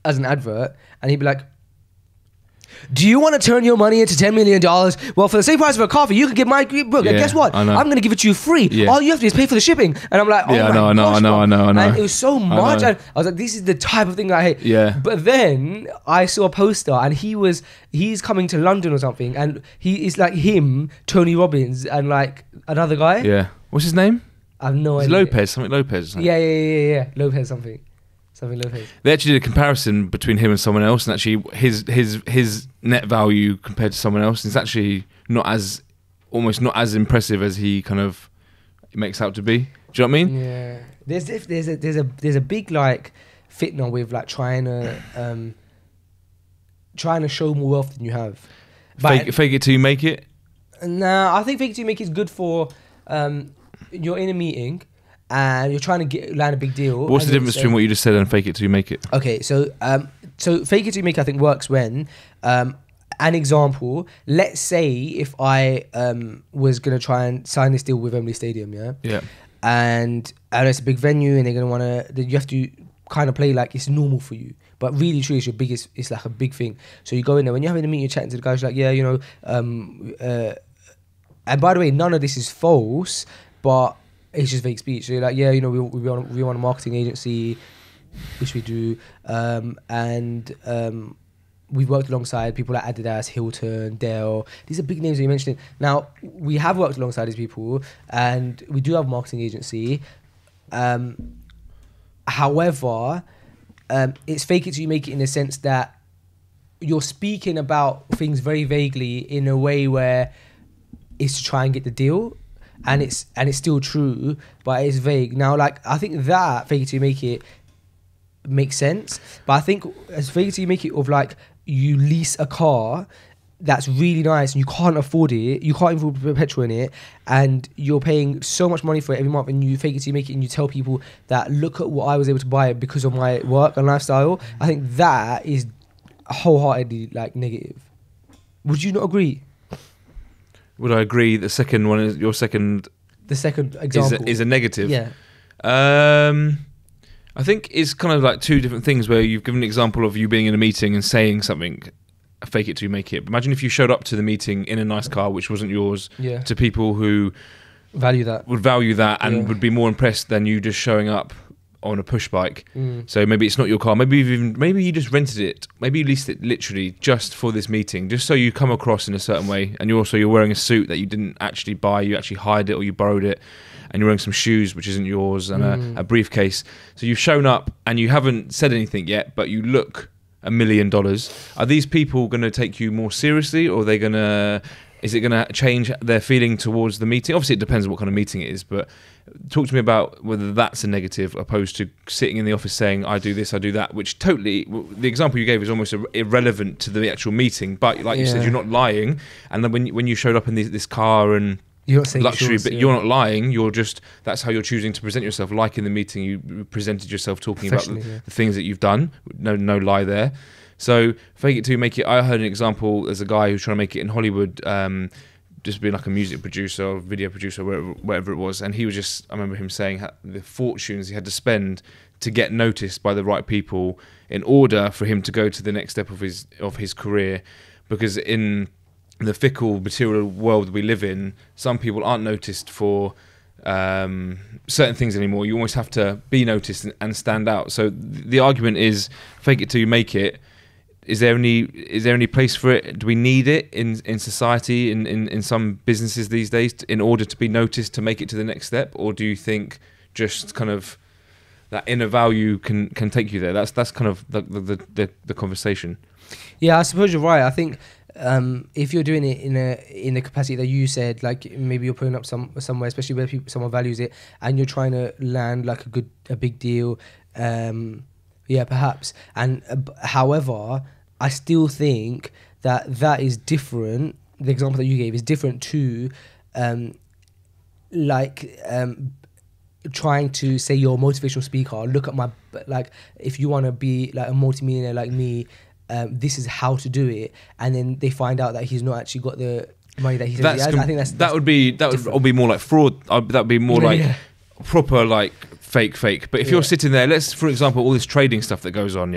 an advert, and he'd be like, "Do you want to turn your money into $10 million? Well, for the same price of a coffee, you can get my book. And Yeah, guess what? I know. I'm going to give it to you free. Yeah. All you have to do is pay for the shipping." And I'm like, "Oh Yeah, my I gosh, know. And it was so much. know. And I was like, "This is the type of thing that I hate." Yeah. But then I saw a poster, and he's coming to London or something, and he is like him, Tony Robbins, and like another guy. Yeah. What's his name? I have no It's idea. Lopez. Something Lopez. Isn't it? Yeah. Lopez something Lopez. They actually did a comparison between him and someone else, and actually his net value compared to someone else is actually almost not as impressive as he kind of makes out to be. Do you know what I mean? Yeah, there's a big like fitna with like trying to show more wealth than you have. Fake it till you make it. Nah, I think fake it till you make it is good for you're in a meeting and you're trying to land a big deal. What's the difference between what you just said and fake it till you make it? Okay, so fake it till you make it I think works when an example, let's say if I was gonna try and sign this deal with Wembley Stadium, Yeah. and it's a big venue and they're gonna wanna, you have to kind of play like it's normal for you, but really truly it's like a big thing. So you go in there when you're having a meeting, you're chatting to the guys, you're like, yeah, you know, and by the way, none of this is false, but it's just vague speech. So you're like, yeah, you know, we want a marketing agency, which we do, and we've worked alongside people like Adidas, Hilton, Dell. These are big names that you mentioned. Now, we have worked alongside these people, and we do have a marketing agency. However, it's fake it till you make it in the sense that you're speaking about things very vaguely in a way where it's to try and get the deal, and it's still true, but it's vague. Now, like, I think that fake it till you make it makes sense, but I think as fake it till you make it of like you lease a car that's really nice and you can't afford it, you can't even put petrol in it, and you're paying so much money for it every month, and you fake it till you make it, and you tell people that look at what I was able to buy it because of my work and lifestyle. I think that is wholeheartedly like negative. Would you not agree? Would I agree? The second one is your second. The second example Is a negative. Yeah. I think it's kind of like two different things where you've given an example of you being in a meeting and saying something, fake it till you make it. Imagine if you showed up to the meeting in a nice car which wasn't yours, Yeah. to people who Value that. would value that and Yeah. would be more impressed than you just showing up on a push bike. So maybe it's not your car, maybe you just rented it, maybe you leased it literally just for this meeting, just so you come across in a certain way, and you're wearing a suit that you didn't actually buy, you actually hired it or you borrowed it, and you're wearing some shoes which isn't yours, and a briefcase. So you've shown up and you haven't said anything yet, but you look $1 million. Are these people going to take you more seriously, or is it going to change their feeling towards the meeting? Obviously it depends on what kind of meeting it is, but talk to me about whether that's a negative opposed to sitting in the office saying I do this, I do that, which totally, the example you gave is almost irrelevant to the actual meeting, but like you said, you're not lying. And then when you showed up in this car and You're not saying luxury, yours, but you're not lying, you're just, that's how you're choosing to present yourself. Like in the meeting you presented yourself talking about the things that you've done. No lie there. So fake it till you make it. I heard an example. There's a guy who's trying to make it in Hollywood, just being like a music producer or video producer, whatever it was. And he was just, I remember him saying the fortunes he had to spend to get noticed by the right people in order for him to go to the next step of his career. Because in the fickle material world we live in, some people aren't noticed for certain things anymore. You always have to be noticed and stand out. So the argument is fake it till you make it. Is there any place for it? Do we need it in society, in some businesses these days, in order to be noticed, to make it to the next step? Or do you think just kind of that inner value can take you there? That's kind of the conversation. Yeah, I suppose you're right. I think if you're doing it in a capacity that you said, like maybe you're putting up somewhere, especially where someone values it, and you're trying to land like a big deal, yeah, perhaps. And however, I still think that is different. The example that you gave is different to trying to say you're a motivational speaker. Look at my, like, if you want to be like a multimillionaire like me, this is how to do it, and then they find out that he's not actually got the money that he says he has. I think that would be more like fraud. That would be more proper like fake. But if you're sitting there, let's, for example, all this trading stuff that goes on,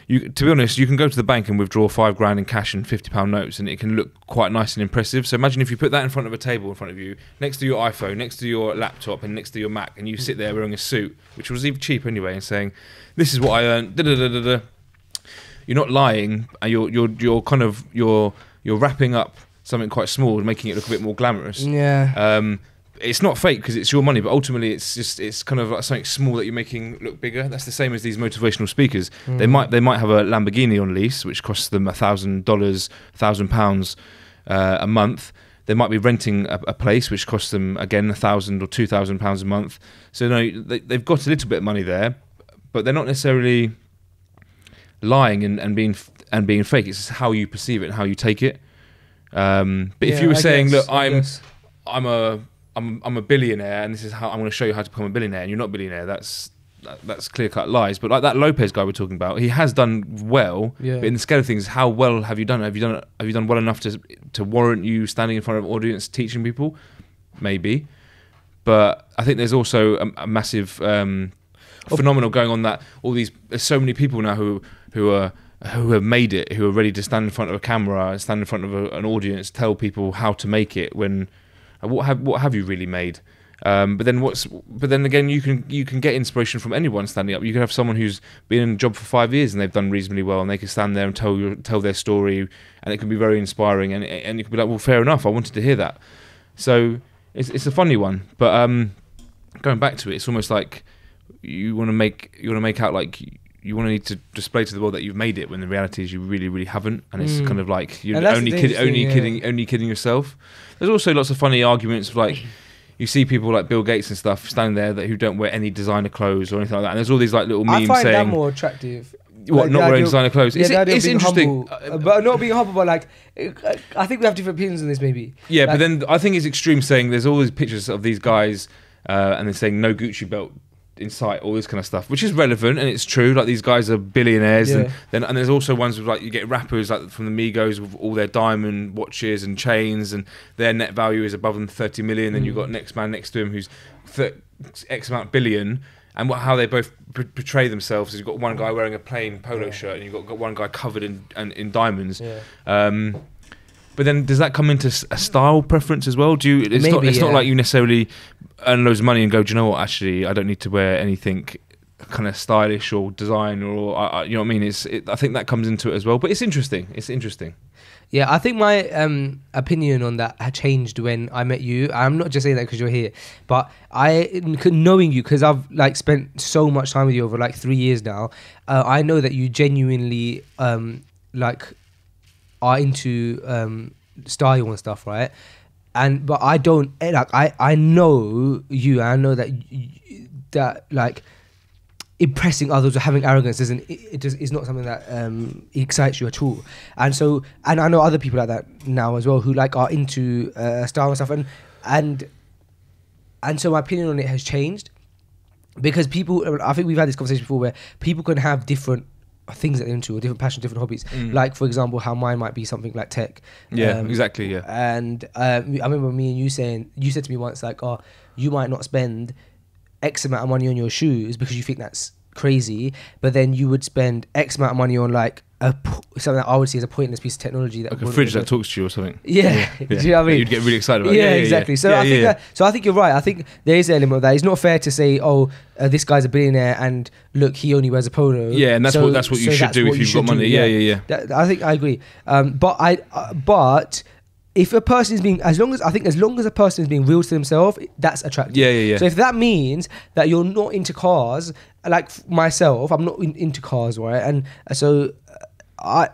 you, to be honest, you can go to the bank and withdraw $5,000 in cash and £50 notes, and it can look quite nice and impressive. So imagine if you put that in front of a table in front of you, next to your iPhone, next to your laptop, and next to your Mac, and you sit there wearing a suit, which was even cheap anyway, and saying, "This is what I earned." You're not lying, and you're wrapping up something quite small and making it look a bit more glamorous. Yeah. It's not fake because it's your money, but ultimately it's kind of like something small that you're making look bigger. That's the same as these motivational speakers. They might have a Lamborghini on lease, which costs them $1,000, £1,000 a month. They might be renting a place which costs them again £1,000 or £2,000 a month. So they've got a little bit of money there, but they're not necessarily lying and being fake. It's just how you perceive it and how you take it. But if you were saying, "Look, I'm a billionaire, and this is how I'm going to show you how to become a billionaire," and you're not a billionaire, that's clear-cut lies. But like that Lopez guy we're talking about, he has done well. But in the scale of things, how well have you done? Have you done well enough to warrant you standing in front of an audience teaching people? Maybe. But I think there's also a massive phenomenon going on that there's so many people now who have made it, who are ready to stand in front of a camera, stand in front of an audience, tell people how to make it. When what have you really made? But then again, you can get inspiration from anyone standing up. You can have someone who's been in a job for 5 years and they've done reasonably well, and they can stand there and tell their story, and it can be very inspiring. And you can be like, well, fair enough, I wanted to hear that. So it's a funny one. But going back to it, it's almost like you want to make out like you want to need to display to the world that you've made it, when the reality is you really, really haven't, and it's kind of like you're only kidding yourself. There's also lots of funny arguments of like you see people like Bill Gates and stuff standing there who don't wear any designer clothes or anything like that, and there's all these like little memes I find saying that more attractive. Like, not wearing designer clothes? Yeah, It's interesting. But not being humble, but like, I think we have different opinions on this, maybe. Yeah, like, but then I think it's extreme saying there's all these pictures of these guys and they're saying no Gucci belt in sight, all this kind of stuff, which is relevant and it's true. Like these guys are billionaires, and there's also ones with like you get rappers like from the Migos with all their diamond watches and chains, and their net value is above them 30 million. Then you've got next man next to him who's X amount billion. And how they both portray themselves is you've got one guy wearing a plain polo shirt and you've got one guy covered in diamonds. But then does that come into a style preference as well? It's not like you necessarily earn loads of money and go, do you know what, actually I don't need to wear anything kind of stylish or design or you know what I mean? I think that comes into it as well. But it's interesting. Yeah, I think my opinion on that had changed when I met you. I'm not just saying that because you're here, but knowing you, because I've like spent so much time with you over like 3 years now, I know that you genuinely like are into style and stuff, right? But I don't like I know you. I know that like impressing others or having arrogance is not something that excites you at all. And I know other people like that now as well who like are into style and stuff, and so my opinion on it has changed because people, I think we've had this conversation before where people can have different things that they're into or different passions, different hobbies. Like for example, how mine might be something like tech. Exactly. And I remember me and you said to me once like, oh, you might not spend X amount of money on your shoes because you think that's crazy, but then you would spend X amount of money on like something that I would see as a pointless piece of technology, that like a fridge that talks to you or something. Do you know what I mean? You'd get really excited about. Yeah, exactly. So I think you're right. I think there is an element of that. It's not fair to say, oh, this guy's a billionaire and look, he only wears a polo. Yeah, and that's what you should do if you've got money. Yeah. I think I agree. But if a person is being, as long as a person is being real to themselves, that's attractive. Yeah. So if that means that you're not into cars, like myself, I'm not into cars, right? And so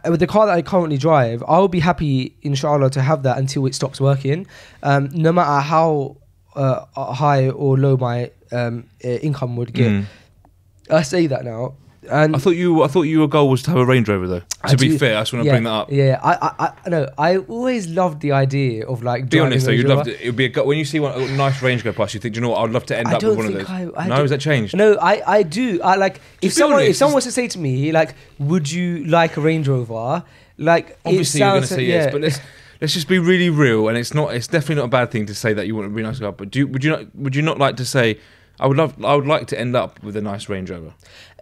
with the car that I currently drive, I'll be happy, inshallah, to have that until it stops working, no matter how high or low my income would get. I say that now. And I thought your goal was to have a Range Rover, though. To be fair, I just want to bring that up. Yeah, I always loved the idea of like. Be honest though, you'd love it. It'd be when you see a nice Range go past, you think, do you know what? I'd love to end up with one of those. Has that changed? No, I do. I like if someone was to say to me like, would you like a Range Rover? Like, obviously you're going to say yes, but let's just be really real, and it's definitely not a bad thing to say that you want a really nice car. But would you not like to say, I would like to end up with a nice Range Rover?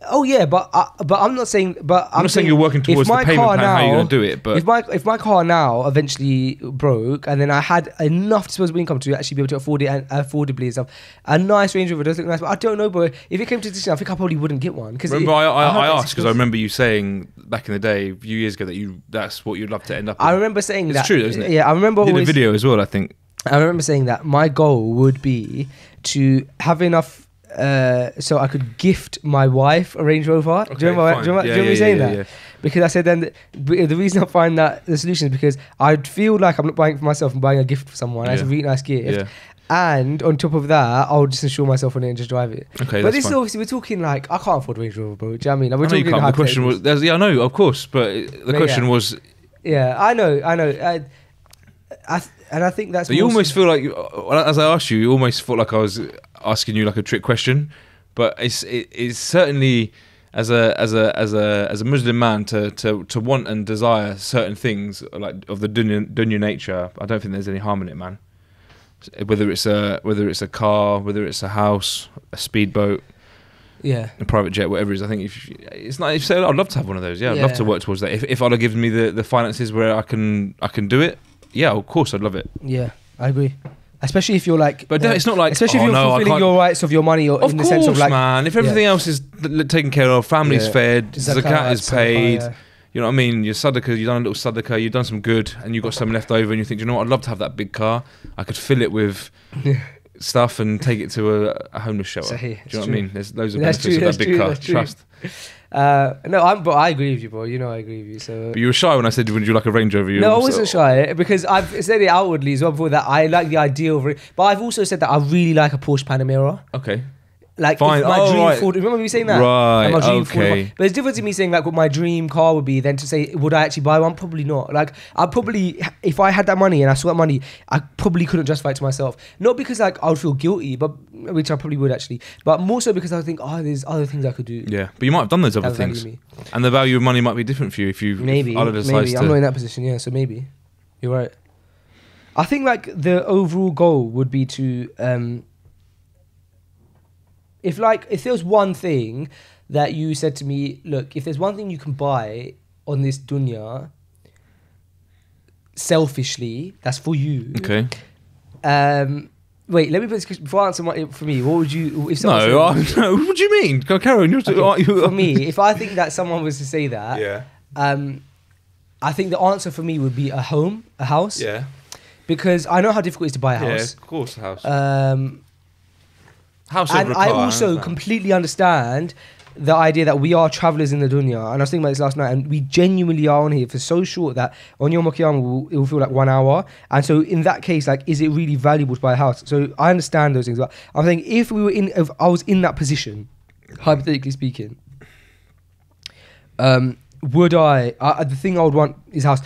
Oh yeah, but I'm not saying. But I'm not saying you're working towards the payment plan how you're going to do it. But if my car now eventually broke and then I had enough disposable income to actually be able to afford it and affordably and stuff, a nice Range Rover does look nice. But I don't know, bro. If it came to this decision, I think I probably wouldn't get one. Remember, I asked because I remember you saying back in the day, a few years ago, that's what you'd love to end up with. I remember saying that. It's true, isn't it? Yeah, I remember. You did a video as well, I think. I remember saying that my goal would be to have enough. So I could gift my wife a Range Rover. Okay, do you remember me saying that? Yeah. Because I said then the reason I find that the solution is because I'd feel like I'm not buying it for myself, I'm buying a gift for someone. That's a really nice gift. Yeah. And on top of that, I'll just insure myself on it and just drive it. Okay, but this is obviously, we're talking like, I can't afford a Range Rover, bro. Do you know what I mean? Like, we're talking the question was, I know, of course, but the question was... Yeah, I know. And I think that's... So you almost feel like, as I asked you almost felt like I was asking you like a trick question, but it's certainly as a Muslim man to want and desire certain things like of the dunya nature. I don't think there's any harm in it, man. Whether it's a car, whether it's a house, a speedboat, a private jet, whatever it is. I think it's not. If so, I'd love to have one of those. Yeah, I'd love to work towards that. If Allah gives me the finances where I can do it. Yeah, of course, I'd love it. Yeah, I agree. Especially if you're like, but it's not like, especially if you're fulfilling your rights of your money, or in the sense of like, man, if everything else is taken care of, family's fed, zakat is paid, you know what I mean. Your sadaqah, you've done a little sadaqah, you've done some good, and you've got some left over, and you think, you know what, I'd love to have that big car. I could fill it with stuff and take it to a homeless shelter. Do you know what I mean? There's loads of benefits of that big car. Trust. But I agree with you, bro. You know I agree with you. So, but you were shy when I said, would you like a Range Rover? No, I wasn't shy because I've said it outwardly as well before that I like the idea of it. But I've also said that I really like a Porsche Panamera. Okay. Like Fine. if my Oh, dream right. Ford. Remember me saying that? Right, Like, my dream okay. But there's a difference in me saying like what my dream car would be than to say would I actually buy one? Probably not. Like I probably, if I had that money and I saw that money, I probably couldn't justify it to myself. Not because like I would feel guilty, but which I probably would actually. But more so because I would think, oh, there's other things I could do. Yeah, but you might have done those other that value things, me. and the value of money might be different for you if you Maybe. if Allah decides I'm not to. in that position. Yeah, so maybe you're right. I think like the overall goal would be to. If there was one thing that you said to me, look, if there's one thing you can buy on this dunya, selfishly, that's for you. Okay. Wait, let me put this question before I answer for me. What would you? If someone No, said- no. What do you mean? Go, Karen, you're for me, if I think that someone was to say that, Yeah. I think the answer for me would be a house. Yeah. Because I know how difficult it is to buy a Yeah. house. Of course, a house. And House over a I car, also understand. completely understand the idea that we are travelers in the dunya. And I was thinking about this last night, and we genuinely are on here for so short that on Yom Qiyamah it will feel like 1 hour. And so in that case, like, is it really valuable to buy a house? So I understand those things. But I'm thinking if I was in that position, hypothetically speaking, would I the thing I would want is a house,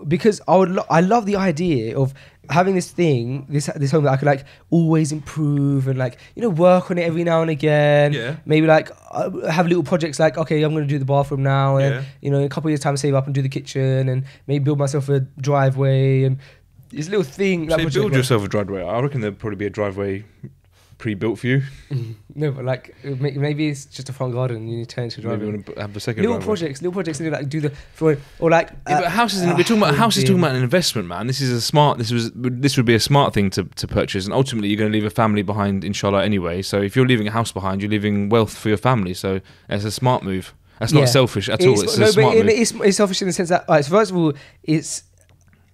because I love the idea of having this thing, this home that I could like always improve and like, you know, work on it every now and again. Yeah. Maybe like have little projects like, okay, I'm going to do the bathroom now, and Yeah. you know, in a couple of years time save up and do the kitchen, and maybe build myself a driveway, and this little thing. So you build yourself a driveway. I reckon there'd probably be a driveway pre-built for you. No, but like maybe it's just a front garden. You need to turn into a Maybe driveway. you want to have a second Little driveway. projects, you know, like do the flooring, or like. Yeah, but houses. We're talking about houses. Talking about an investment, man. This is a smart. This would be a smart thing to purchase, and ultimately you're going to leave a family behind, inshallah. Anyway, so if you're leaving a house behind, you're leaving wealth for your family. So it's a smart move. That's not selfish at all. It's a smart move. It's selfish in the sense that, so first of all, it's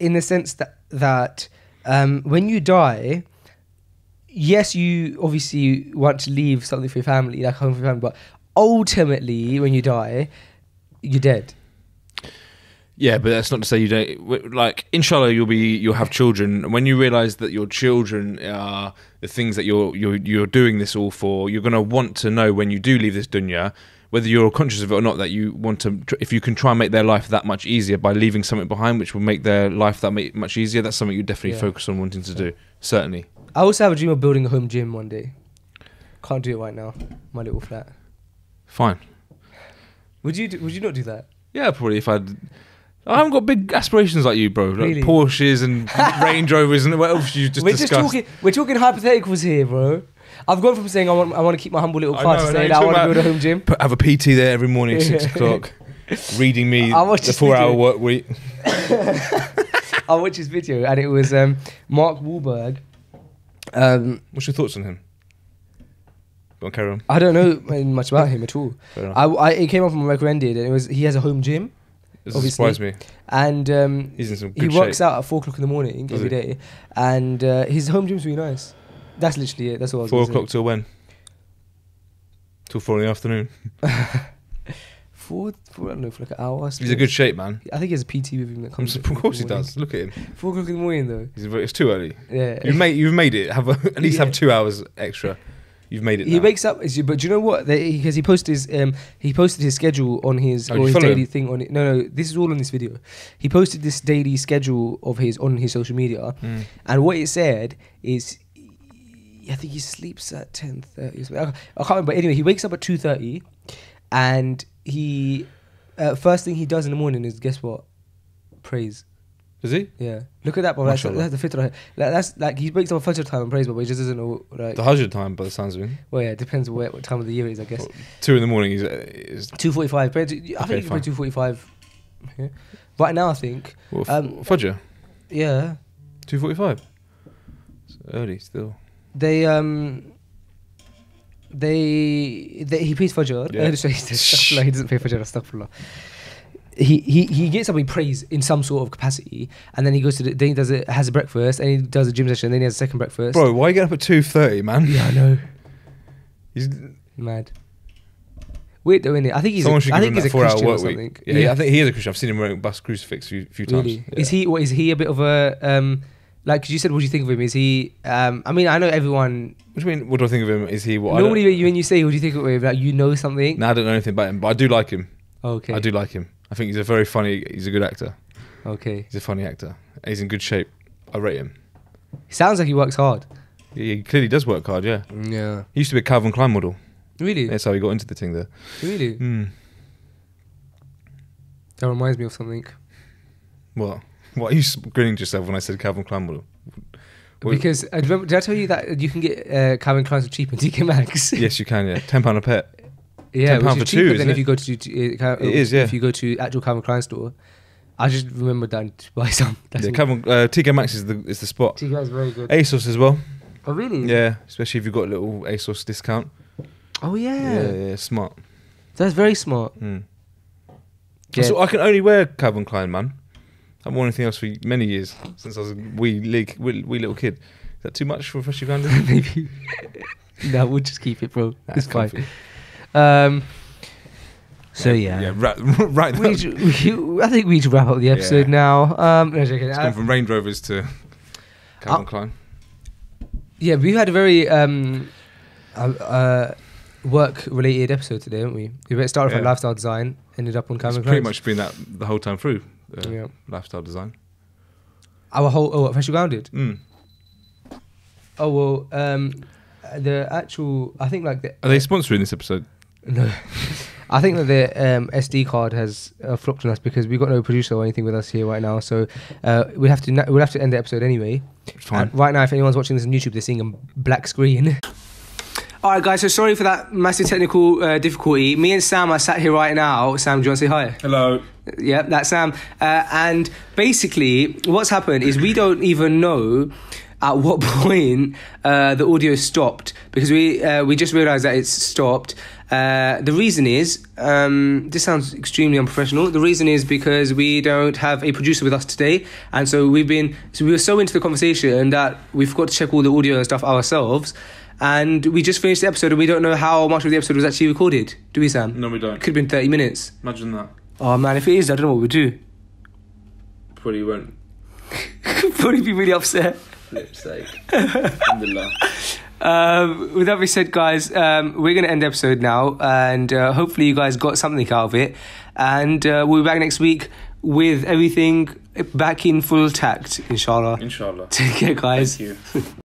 in the sense that when you die, yes, you obviously want to leave something for your family, like home for your family, but ultimately, when you die, you're dead. Yeah, but that's not to say you don't. Like, inshallah, you'll have children. And when you realise that your children are the things that you're doing this all for, you're going to want to know when you do leave this dunya, whether you're conscious of it or not, that you want to, if you can try and make their life that much easier by leaving something behind, which will make their life that much easier. That's something you definitely focus on wanting to do. Certainly. I also have a dream of building a home gym one day. Can't do it right now. My little flat. Fine. Would you not do that? Yeah, probably if I haven't got big aspirations like you, bro. Like Really? Porsches and Range Rovers and what else you just discussed. We're talking hypotheticals here, bro. I've gone from saying I want to keep my humble little I car know, to I saying know, I you're want to talking build a home gym. Have a PT there every morning at 6 o'clock, reading me I watched the this 4-hour video. work week. I watched his video and it was Mark Wahlberg. What's your thoughts on him? Go on, carry on. I don't know much about him at all. Fair enough. It came up on my recommended, and he has a home gym, This obviously. surprised me. and He's in some he good works shape. out at 4 o'clock in the morning Does every he? day, and his home gym's really nice. That's literally it. That's all I was 4 gonna o'clock till when? Till 4 in the afternoon. say. Four, I don't know, for like an hour. I He's in suppose. good shape, man. I think he has a PT with him that comes. Of course he does. Look at him. 4 o'clock in the morning though. It's too early. Yeah. You've made it. At least Yeah. have 2 hours extra. You've made it. He now. wakes up, but do you know what? Because he posted his schedule on his Oh, you or his follow daily him? thing on it. No, this is all on this video. He posted this daily schedule of his on his social media, and what it said is, I think he sleeps at 10:30. I can't remember. But anyway, he wakes up at 2:30, and he first thing he does in the morning is, guess what? Praise. Is he? Yeah, look at that, bro. That's Mashallah. the fitrah. That's like he wakes up at Fajr time and prays, but he just doesn't know. Like, The Hajj time, by the sounds of it. well, yeah, it depends what time of the year it is, I guess. 2 in the morning is 2:45. I think you can pray fine. 2:45. Yeah. Right now, I think. Fajr. Yeah, 2:45. It's early still. they he pays Fajr. Yeah. Sorry, he doesn't pay Fajr. Astaghfirullah. He gets up, he prays in some sort of capacity, and then he goes then he has a breakfast, and he does a gym session, and then he has a second breakfast. Bro, why you get up at 2:30, man? Yeah, I know. He's, Mad. Weird though, isn't it? I think he's someone a, should I give think him he's that a 4-hour Christian or work something. week. Yeah, I think he is a Christian. I've seen him wearing a bus crucifix a few times. Really? Yeah. Is he a bit of a Like you said, what do you think of him? Is he? I mean, I know everyone. What do you mean? What do I think of him? Is he what? Normally, when you say, "What do you think of him?" Like you know something. No, I don't know anything about him, but I do like him. Okay. I do like him. I think he's a very funny. He's a good actor. Okay. He's a funny actor. He's in good shape. I rate him. Sounds like he works hard. He clearly does work hard. Yeah. Yeah. He used to be a Calvin Klein model. Really? That's how he got into the thing there. Really? That reminds me of something. What? What are you grinning to yourself when I said Calvin Klein model? Because did I tell you that you can get Calvin Klein's for cheap in TK Maxx? Yes, you can. Yeah, £10 a pet. Yeah, £10 which for is cheaper two, than isn't if it? you go to It is, yeah. If you go to actual Calvin Klein store. I just remembered that to buy some. That's Yeah, all. Calvin TK Maxx is the spot. TK Maxx is very good. ASOS as well. Oh really? Yeah, especially if you've got a little ASOS discount. Oh Yeah, smart. That's very smart. Yeah. So I can only wear Calvin Klein, man. I haven't worn anything else for many years since I was a wee little kid. Is that too much for a freshly grounded? Maybe. No, we'll just keep it, bro. It's fine. comfy. So yeah. Right. I think we need to wrap up the episode now. No, joking. It's gone from Range Rovers to Calvin Klein. Yeah, we had a very work-related episode today, haven't we? We started from lifestyle design, ended up on Calvin It's Klein. pretty much been that the whole time through. Yeah. Lifestyle design. Our whole freshly grounded. Mm. Oh well, the actual I think like the Are they sponsoring this episode? no, I think that the SD card has flopped on us because we've got no producer or anything with us here right now. So we'll have to end the episode anyway. It's fine. Right now, if anyone's watching this on YouTube, they're seeing a black screen. All right, guys. So sorry for that massive technical difficulty. Me and Sam are sat here right now. Sam, do you want to say hi? Hello. Yeah, that's Sam. And basically, what's happened is we don't even know at what point the audio stopped because we just realised that it's stopped. The reason is, this sounds extremely unprofessional. The reason is because we don't have a producer with us today, and so we were so into the conversation that we forgot to check all the audio and stuff ourselves. And we just finished the episode and we don't know how much of the episode was actually recorded. Do we, Sam? No, we don't. Could have been 30 minutes. Imagine that. Oh man, if it is, I don't know what we'd do. Probably won't. Probably be really upset. Flip's sake. Alhamdulillah. With that being said, guys, we're going to end the episode now, and hopefully you guys got something out of it. And we'll be back next week with everything back in full tact, inshallah. Inshallah. Take care, guys. Thank you.